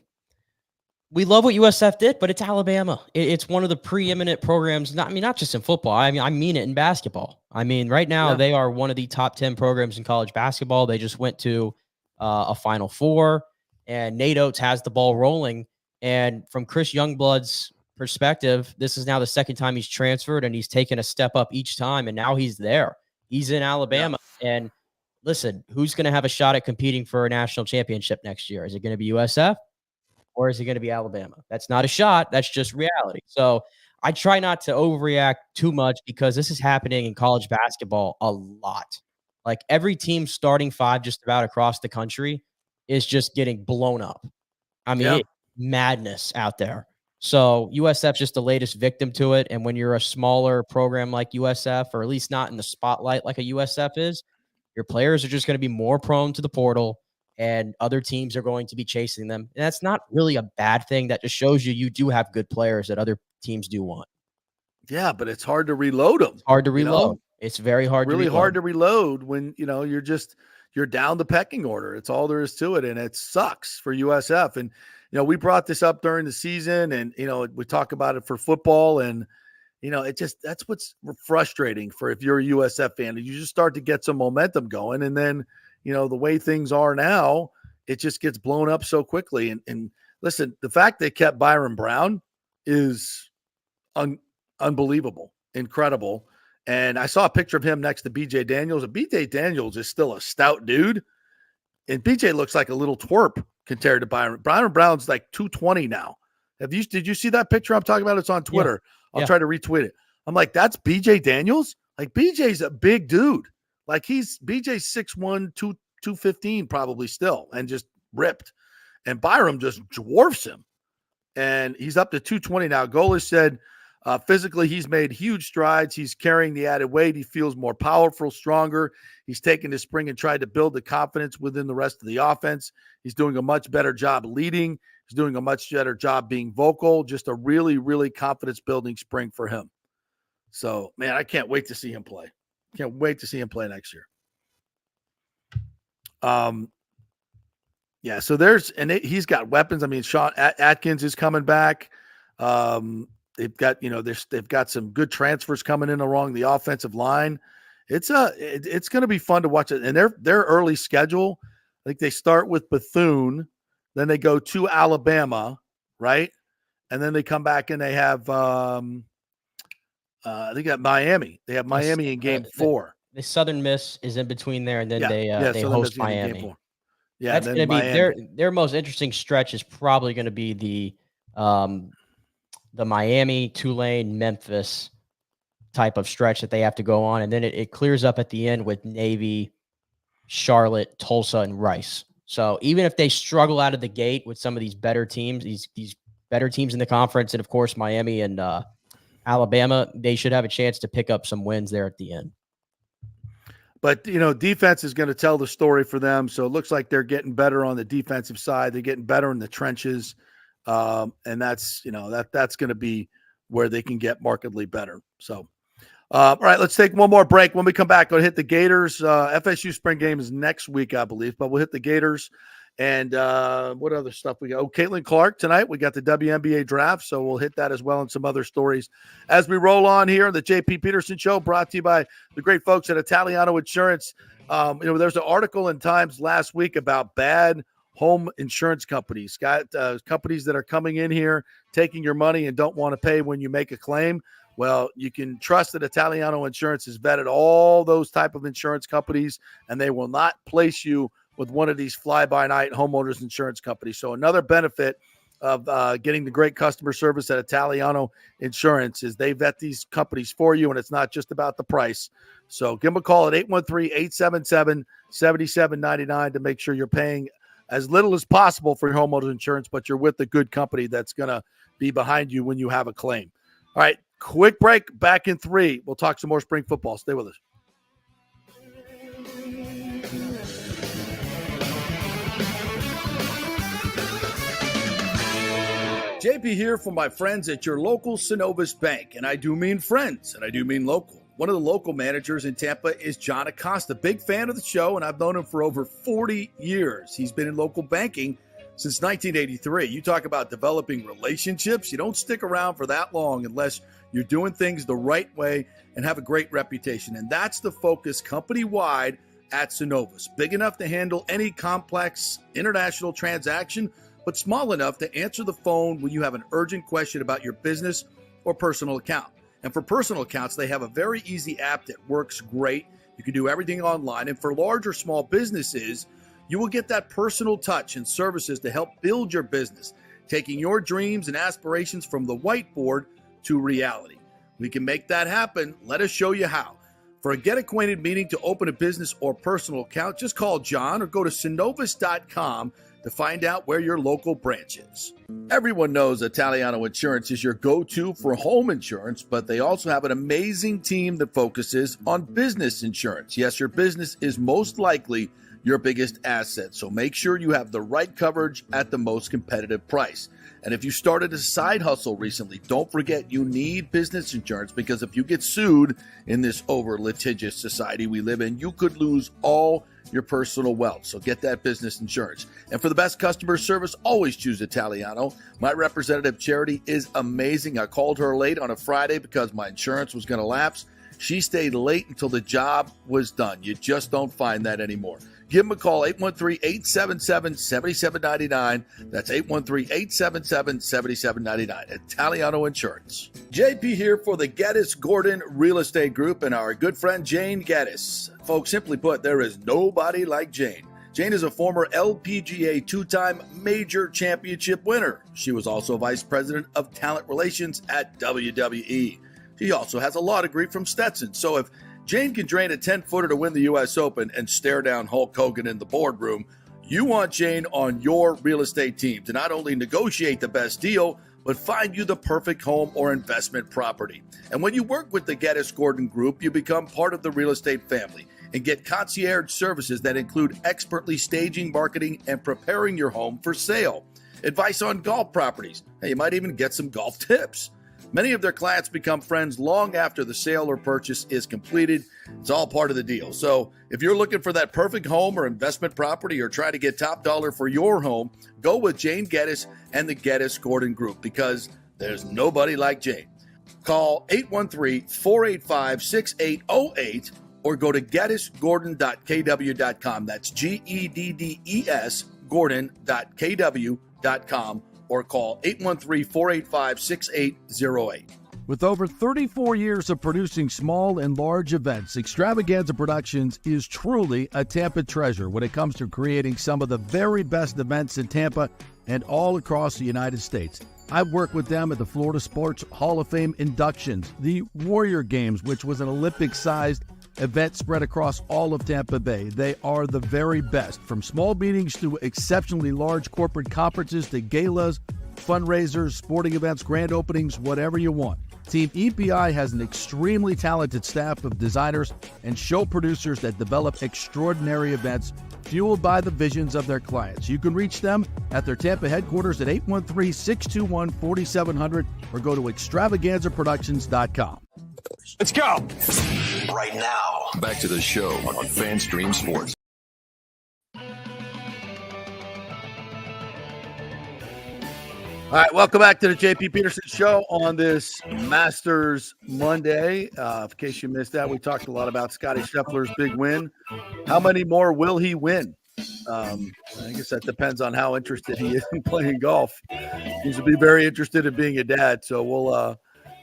we love what USF did, but it's Alabama. It's one of the preeminent programs. Not just in football. I mean it in basketball. I mean, right now they are one of the top 10 programs in college basketball. They just went to a Final Four, and Nate Oates has the ball rolling. And from Chris Youngblood's perspective, this is now the second time he's transferred, and he's taken a step up each time. And now he's there. He's in Alabama, and listen, who's going to have a shot at competing for a national championship next year? Is it going to be USF or is it going to be Alabama? That's not a shot. That's just reality. So I try not to overreact too much because this is happening in college basketball a lot. Like every team starting five just about across the country is just getting blown up. I mean, madness out there. So USF's just the latest victim to it. And when you're a smaller program like USF, or at least not in the spotlight like a USF is, your players are just going to be more prone to the portal, and other teams are going to be chasing them. And that's not really a bad thing. That just shows you do have good players that other teams do want. Yeah, but it's hard to reload them. It's hard to reload. It's very hard. Really hard to reload when you're down the pecking order. It's all there is to it, and it sucks for USF. And we brought this up during the season, and we talk about it for football, and that's what's frustrating for if you're a USF fan. You just start to get some momentum going, and then the way things are now, it just gets blown up so quickly. And listen, the fact they kept Byron Brown is unbelievable, incredible. And I saw a picture of him next to BJ Daniels. And BJ Daniels is still a stout dude, and BJ looks like a little twerp compared to Byron. Byron Brown's like 220 now. Did you see that picture I'm talking about? It's on Twitter. Yeah. I'll try to retweet it. I'm like, that's BJ Daniels? Like, BJ's a big dude. Like, BJ's 6'1", 215 probably still, and just ripped. And Byram just dwarfs him. And he's up to 220 now. Golish said physically he's made huge strides. He's carrying the added weight. He feels more powerful, stronger. He's taken his spring and tried to build the confidence within the rest of the offense. He's doing a much better job leading. He's doing a much better job being vocal. Just a really, really confidence-building spring for him. So, man, I can't wait to see him play. Can't wait to see him play next year. So he's got weapons. I mean, Sean Atkins is coming back. They've got some good transfers coming in along the offensive line. It's going to be fun to watch it. And their early schedule, I think they start with Bethune, then they go to Alabama, right? And then they come back and they have they got Miami. They have Miami in game 4. The Southern Miss is in between there, and then they host Miami. Yeah, that's going to be their most interesting stretch. Is probably going to be the Miami, Tulane, Memphis type of stretch that they have to go on, and then it clears up at the end with Navy, Charlotte, Tulsa, and Rice. So even if they struggle out of the gate with some of these better teams, these better teams in the conference, and of course Miami and Alabama, they should have a chance to pick up some wins there at the end. But, defense is going to tell the story for them. So it looks like they're getting better on the defensive side. They're getting better in the trenches. And that's going to be where they can get markedly better. So, all right, let's take one more break. When we come back, we'll hit the Gators. FSU spring game is next week, I believe, but we'll hit the Gators. And what other stuff we got? Oh, Caitlin Clark tonight. We got the WNBA draft, so we'll hit that as well and some other stories as we roll on here on the JP Peterson Show, brought to you by the great folks at Italiano Insurance. There's an article in Times last week about bad home insurance companies. Got companies that are coming in here, taking your money and don't want to pay when you make a claim. Well, you can trust that Italiano Insurance has vetted all those type of insurance companies, and they will not place you with one of these fly-by-night homeowners insurance companies. So another benefit of getting the great customer service at Palantonio Insurance is they vet these companies for you, and it's not just about the price. So give them a call at 813-877-7799 to make sure you're paying as little as possible for your homeowners insurance, but you're with a good company that's going to be behind you when you have a claim. All right, quick break. Back in 3. We'll talk some more spring football. Stay with us. JP here for my friends at your local Synovus Bank, and I do mean friends, and I do mean local. One of the local managers in Tampa is John Acosta, big fan of the show, and I've known him for over 40 years. He's been in local banking since 1983. You talk about developing relationships. You don't stick around for that long unless you're doing things the right way and have a great reputation, and that's the focus company-wide at Synovus. Big enough to handle any complex international transaction, but small enough to answer the phone when you have an urgent question about your business or personal account. And for personal accounts, they have a very easy app that works great. You can do everything online. And for large or small businesses, you will get that personal touch and services to help build your business, taking your dreams and aspirations from the whiteboard to reality. We can make that happen. Let us show you how. For a get acquainted meeting to open a business or personal account, just call John or go to synovus.com to find out where your local branch is. Everyone knows Palantonio Insurance is your go-to for home insurance, but they also have an amazing team that focuses on business insurance. Yes, your business is most likely your biggest asset, so make sure you have the right coverage at the most competitive price. And if you started a side hustle recently, don't forget you need business insurance, because if you get sued in this over-litigious society we live in, you could lose all your personal wealth. So get that business insurance. And for the best customer service, always choose Palantonio. My representative, Charity, is amazing. I called her late on a Friday because my insurance was going to lapse. She stayed late until the job was done. You just don't find that anymore. Give them a call, 813-877-7799. That's 813-877-7799. Palantonio Insurance. JP here for the Geddes Gordon Real Estate Group and our good friend Jane Geddes. Folks, simply put, there is nobody like Jane. Jane is a former LPGA two-time major championship winner. She was also vice president of talent relations at WWE. She also has a law degree from Stetson. So if Jane can drain a 10-footer to win the U.S. Open and stare down Hulk Hogan in the boardroom, you want Jane on your real estate team to not only negotiate the best deal, but find you the perfect home or investment property. And when you work with the Geddes Gordon Group, you become part of the real estate family and get concierge services that include expertly staging, marketing, and preparing your home for sale. Advice on golf properties. Hey, you might even get some golf tips. Many of their clients become friends long after the sale or purchase is completed. It's all part of the deal. So if you're looking for that perfect home or investment property or trying to get top dollar for your home, go with Jane Geddes and the Geddes Gordon Group, because there's nobody like Jane. Call 813-485-6808 or go to geddesgordon.kw.com. That's GEDDES Gordon.kw.com. or call 813-485-6808. With over 34 years of producing small and large events, Extravaganza Productions is truly a Tampa treasure when it comes to creating some of the very best events in Tampa and all across the United States. I've worked with them at the Florida Sports Hall of Fame inductions, the Warrior Games, which was an Olympic-sized event spread across all of Tampa Bay. They are the very best, from small meetings to exceptionally large corporate conferences to galas, fundraisers, sporting events, grand openings, whatever you want. Team EPI has an extremely talented staff of designers and show producers that develop extraordinary events fueled by the visions of their clients. You can reach them at their Tampa headquarters at 813-621-4700 or go to extravaganzaproductions.com. Let's go. Right now, back to the show on FanStream Sports. All right, welcome back to the JP Peterson Show on this Masters Monday. In case you missed that, we talked a lot about Scotty Scheffler's big win. How many more will he win? I guess that depends on how interested he is in playing golf. He seems to be very interested in being a dad. So we'll.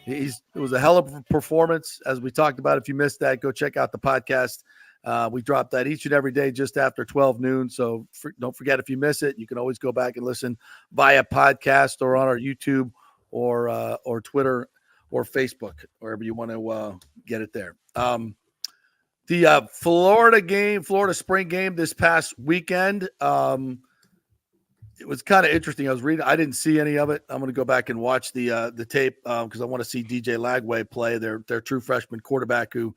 It was a hell of a performance, as we talked about. If you missed that, go check out the podcast We drop that each and every day just after 12 noon. So don't forget, if you miss it, you can always go back and listen via podcast or on our YouTube or Twitter or Facebook, wherever you want to get it there. The Florida spring game this past weekend, it was kind of interesting. I was reading. I didn't see any of it. I'm going to go back and watch the tape because I want to see DJ Lagway play, their true freshman quarterback who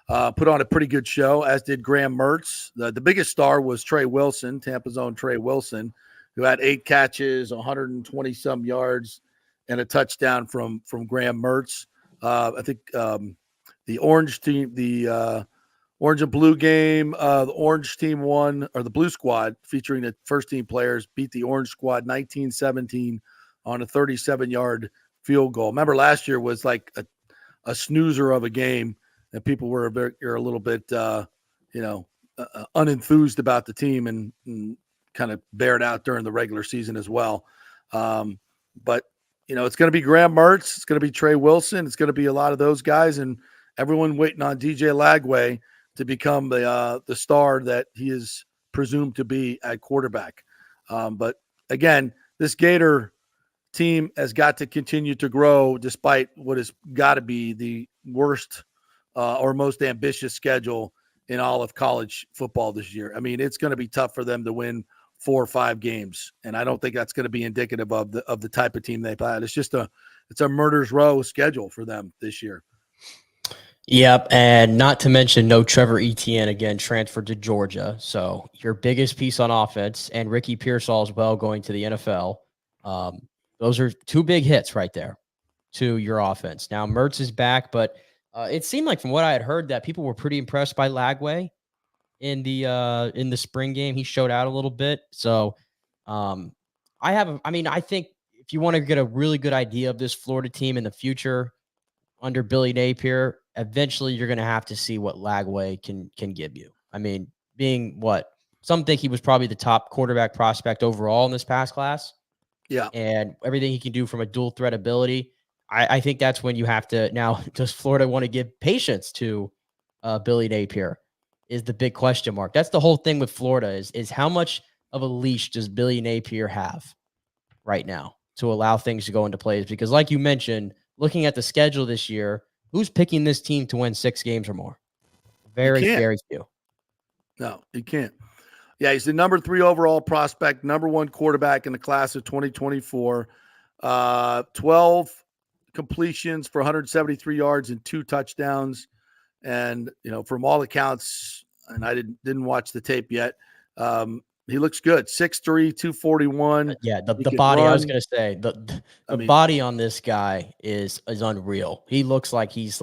put on a pretty good show, as did Graham Mertz. The biggest star was Trey Wilson, Tampa's own Trey Wilson, who had 8 catches, 120-some yards, and a touchdown from Graham Mertz. I think the Orange team, the Orange and Blue game, the Orange team won, or the Blue squad featuring the first team players beat the Orange squad 19-17 on a 37-yard field goal. Remember, last year was like a snoozer of a game, and people were a little bit, unenthused about the team and kind of bared out during the regular season as well. But it's going to be Graham Mertz, it's going to be Trey Wilson, it's going to be a lot of those guys, and everyone waiting on DJ Lagway to become the star that he is presumed to be at quarterback. But again, this Gator team has got to continue to grow despite what has got to be the worst or most ambitious schedule in all of college football this year. I mean, it's going to be tough for them to win 4 or 5 games, and I don't think that's going to be indicative of the type of team they've had. It's a murder's row schedule for them this year. Yep, and not to mention no Trevor Etienne again transferred to Georgia. So your biggest piece on offense, and Ricky Pearsall as well going to the NFL. Those are 2 big hits right there to your offense. Now Mertz is back, but it seemed like from what I had heard that people were pretty impressed by Lagway in the spring game. He showed out a little bit. So I think if you want to get a really good idea of this Florida team in the future under Billy Napier, eventually you're going to have to see what Lagway can give you. I mean, being some think he was probably the top quarterback prospect overall in this past class. Yeah. And everything he can do from a dual threat ability. I think that's when you have to now, does Florida want to give patience to Billy Napier is the big question mark. That's the whole thing with Florida is how much of a leash does Billy Napier have right now to allow things to go into place? Because like you mentioned, looking at the schedule this year, who's picking this team to win 6 games or more? Very, very few. No, you can't. Yeah, he's the number 3 overall prospect, number 1 quarterback in the class of 2024. 12 completions for 173 yards and 2 touchdowns. And, from all accounts, and I didn't watch the tape yet, he looks good. 6'3", 241. Yeah, the body, run. I was going to say, the body on this guy is unreal. He looks like he's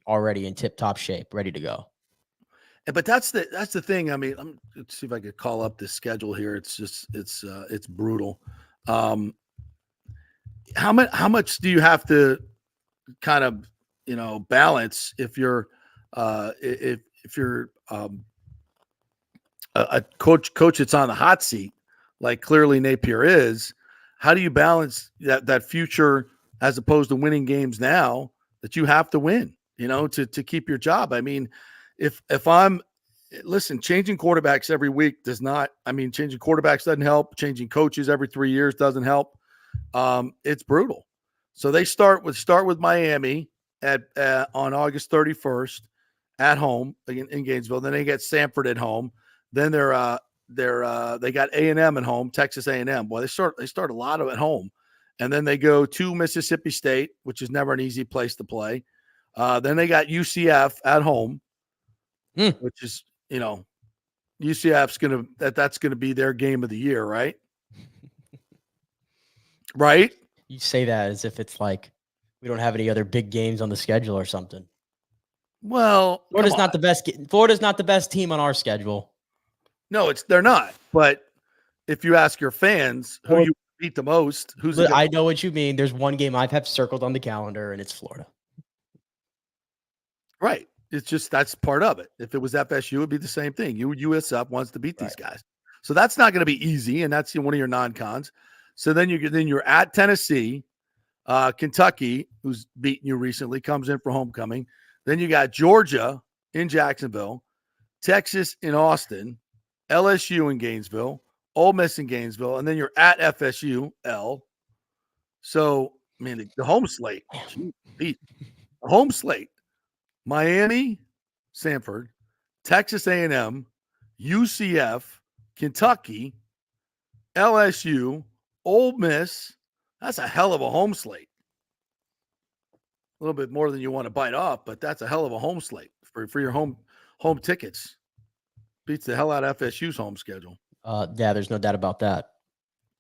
already in tip-top shape, ready to go. But that's the thing. I mean, let's see if I could call up this schedule here. It's just it's brutal. How much do you have to kind of balance if you're if you're a coach that's on the hot seat, like clearly Napier is? How do you balance that future as opposed to winning games now that you have to win, to keep your job? I mean, if I'm changing quarterbacks every week changing quarterbacks doesn't help. Changing coaches every 3 years doesn't help. It's brutal. So they start with Miami on August 31st at home in Gainesville. Then they get Samford at home. Then they got A&M at home, Texas A&M. Well, they start a lot of at home, and then they go to Mississippi State, which is never an easy place to play. Then they got UCF at home, which is UCF's that's gonna be their game of the year, right? Right? You say that as if it's like we don't have any other big games on the schedule or something. Well, Florida's not the best. Florida's not the best team on our schedule. No, they're not. But if you ask your fans who you beat the most, I know what you mean. There's one game I've circled on the calendar, and it's Florida. Right. It's just that's part of it. If it was FSU, it would be the same thing. USF wants to beat these guys, so that's not going to be easy, and that's one of your non-cons. So then you're at Tennessee, Kentucky, who's beaten you recently, comes in for homecoming. Then you got Georgia in Jacksonville. Texas in Austin, LSU in Gainesville, Ole Miss in Gainesville, and then you're at FSU, L. So, I mean, the home slate, the home slate, Miami, Sanford, Texas A&M, UCF, Kentucky, LSU, Ole Miss. That's a hell of a home slate. A little bit more than you want to bite off, but that's a hell of a home slate for your home tickets. Beats the hell out of FSU's home schedule. Yeah, there's no doubt about that.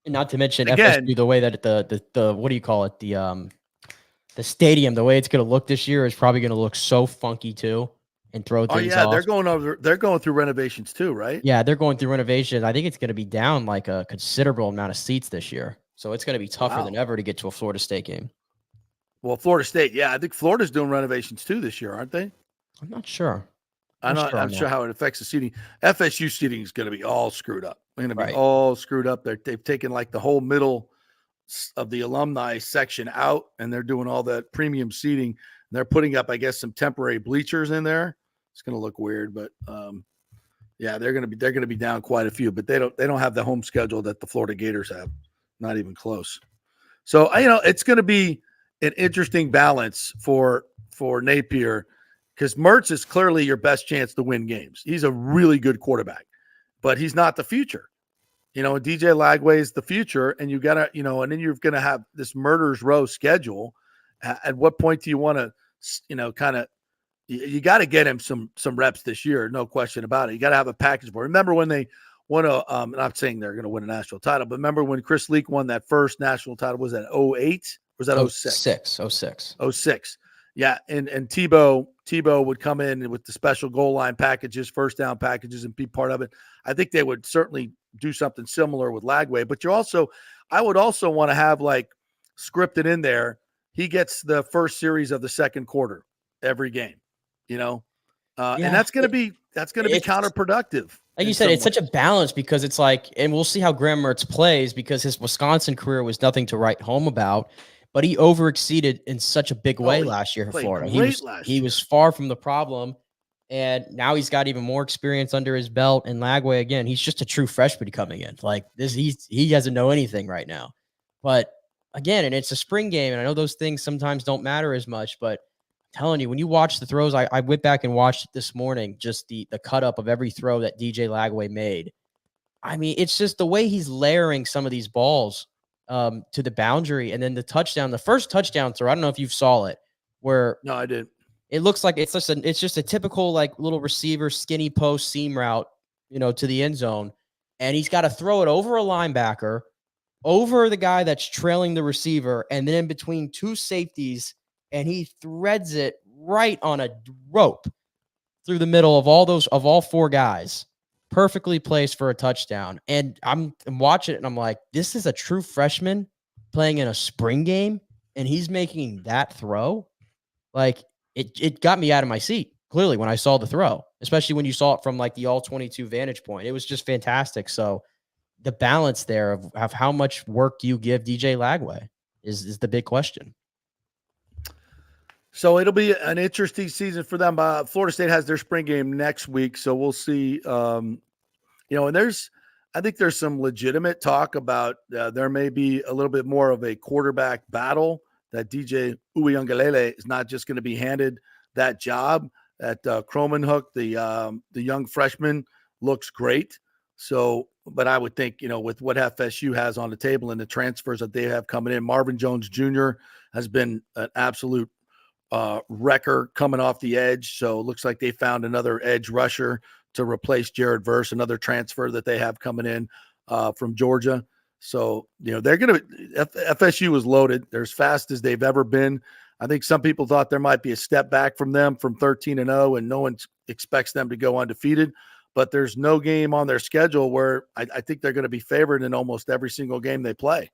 And not to mention Again, FSU, the way that the what do you call it? The stadium, the way it's going to look this year is probably going to look so funky too, and throw things off. They're going through renovations too, right? Yeah, they're going through renovations. I think it's going to be down like a considerable amount of seats this year. So it's going to be tougher than ever to get to a Florida State game. Well, Florida State, yeah, I think Florida's doing renovations too this year, aren't they? I'm not sure. I'm not sure how it affects the seating. FSU seating is going to be all screwed up. They're going to be all screwed up. They've taken like the whole middle of the alumni section out, and they're doing all that premium seating. They're putting up, I guess, some temporary bleachers in there. It's going to look weird, but yeah, they're going to be down quite a few. But they don't have the home schedule that the Florida Gators have. Not even close. So it's going to be an interesting balance for Napier, because Mertz is clearly your best chance to win games. He's a really good quarterback, but he's not the future. DJ Lagway is the future, and you gotta, and then you're gonna have this murderer's row schedule. At what point do you want to, kind of, you got to get him some reps this year, no question about it. You got to have a package for. Remember when they won I'm not saying they're going to win a national title, but remember when Chris Leak won that first national title? Was that 08? Was that 06? 06. Yeah, and Tebow would come in with the special goal line packages, first down packages, and be part of it. I think they would certainly do something similar with Lagway. But I would also want to have like scripted in there. He gets the first series of the second quarter every game, and that's going to be counterproductive. Like you said, it's such a balance, because it's like, and we'll see how Graham Mertz plays, because his Wisconsin career was nothing to write home about. But he overexceeded in such a big way last year for Florida. He was far from the problem, and now he's got even more experience under his belt. And Lagway, again, he's just a true freshman coming in. Like this, he doesn't know anything right now. But again, and it's a spring game, and I know those things sometimes don't matter as much. But I'm telling you, when you watch the throws, I went back and watched it this morning, just the cut up of every throw that DJ Lagway made. I mean, it's just the way he's layering some of these balls to the boundary, and then the first touchdown throw. I don't know if you saw it. No, I did. It looks like it's just a typical like little receiver skinny post seam route, to the end zone, and he's got to throw it over a linebacker, over the guy that's trailing the receiver, and then in between two safeties, and he threads it right on a rope through the middle of all four guys. Perfectly placed for a touchdown. And I'm watching it, and I'm like, this is a true freshman playing in a spring game, and he's making that throw. Like, it got me out of my seat, clearly, when I saw the throw, especially when you saw it from like the all 22 vantage point. It was just fantastic. So the balance there of how much work do you give DJ Lagway is the big question. So it'll be an interesting season for them. Florida State has their spring game next week, so we'll see. And I think there's some legitimate talk about there may be a little bit more of a quarterback battle, that DJ Uiagalelei is not just going to be handed that job. That Cromanhook, the young freshman, looks great. So, but I would think, with what FSU has on the table and the transfers that they have coming in, Marvin Jones Jr. has been an absolute wrecker coming off the edge. So it looks like they found another edge rusher to replace Jared Verse, another transfer that they have coming in from Georgia. So, they're going to FSU is loaded. They're as fast as they've ever been. I think some people thought there might be a step back from them from 13-0, and no one expects them to go undefeated. But there's no game on their schedule where I think they're going to be favored in almost every single game they play.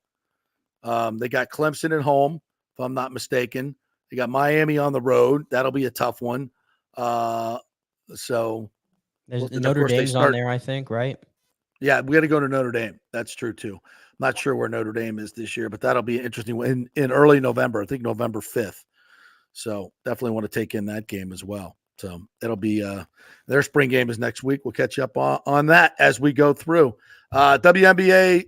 They got Clemson at home, if I'm not mistaken. They got Miami on the road. That'll be a tough one. So there's Notre Dame's on there, I think, right? Yeah, we got to go to Notre Dame. That's true too. I'm not sure where Notre Dame is this year, but that'll be interesting in early November. I think November 5th. So definitely want to take in that game as well. So it'll be their spring game is next week. We'll catch you up on that as we go through. WNBA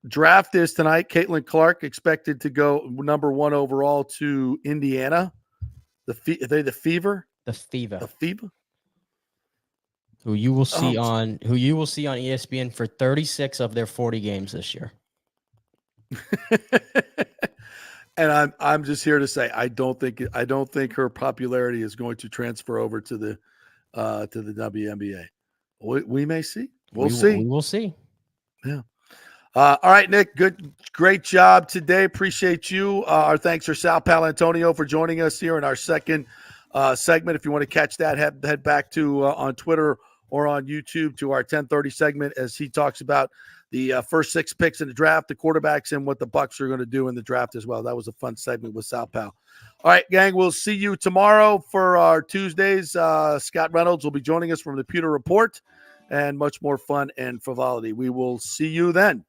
draft is tonight. Caitlin Clark expected to go number 1 overall to Indiana. The Fever. The Fever. The Fever. Who you will see on ESPN for 36 of their 40 games this year. And I'm just here to say I don't think her popularity is going to transfer over to the WNBA. We may see. We'll see. We will see. Yeah. All right, Nick. Great job today. Appreciate you. Our thanks for Sal Palantonio for joining us here in our second segment. If you want to catch that, head back to on Twitter or on YouTube to our 10:30 segment as he talks about the first 6 picks in the draft, the quarterbacks, and what the Bucs are going to do in the draft as well. That was a fun segment with Sal Pal. All right, gang, we'll see you tomorrow for our Tuesdays. Scott Reynolds will be joining us from the Pewter Report and much more fun and frivolity. We will see you then.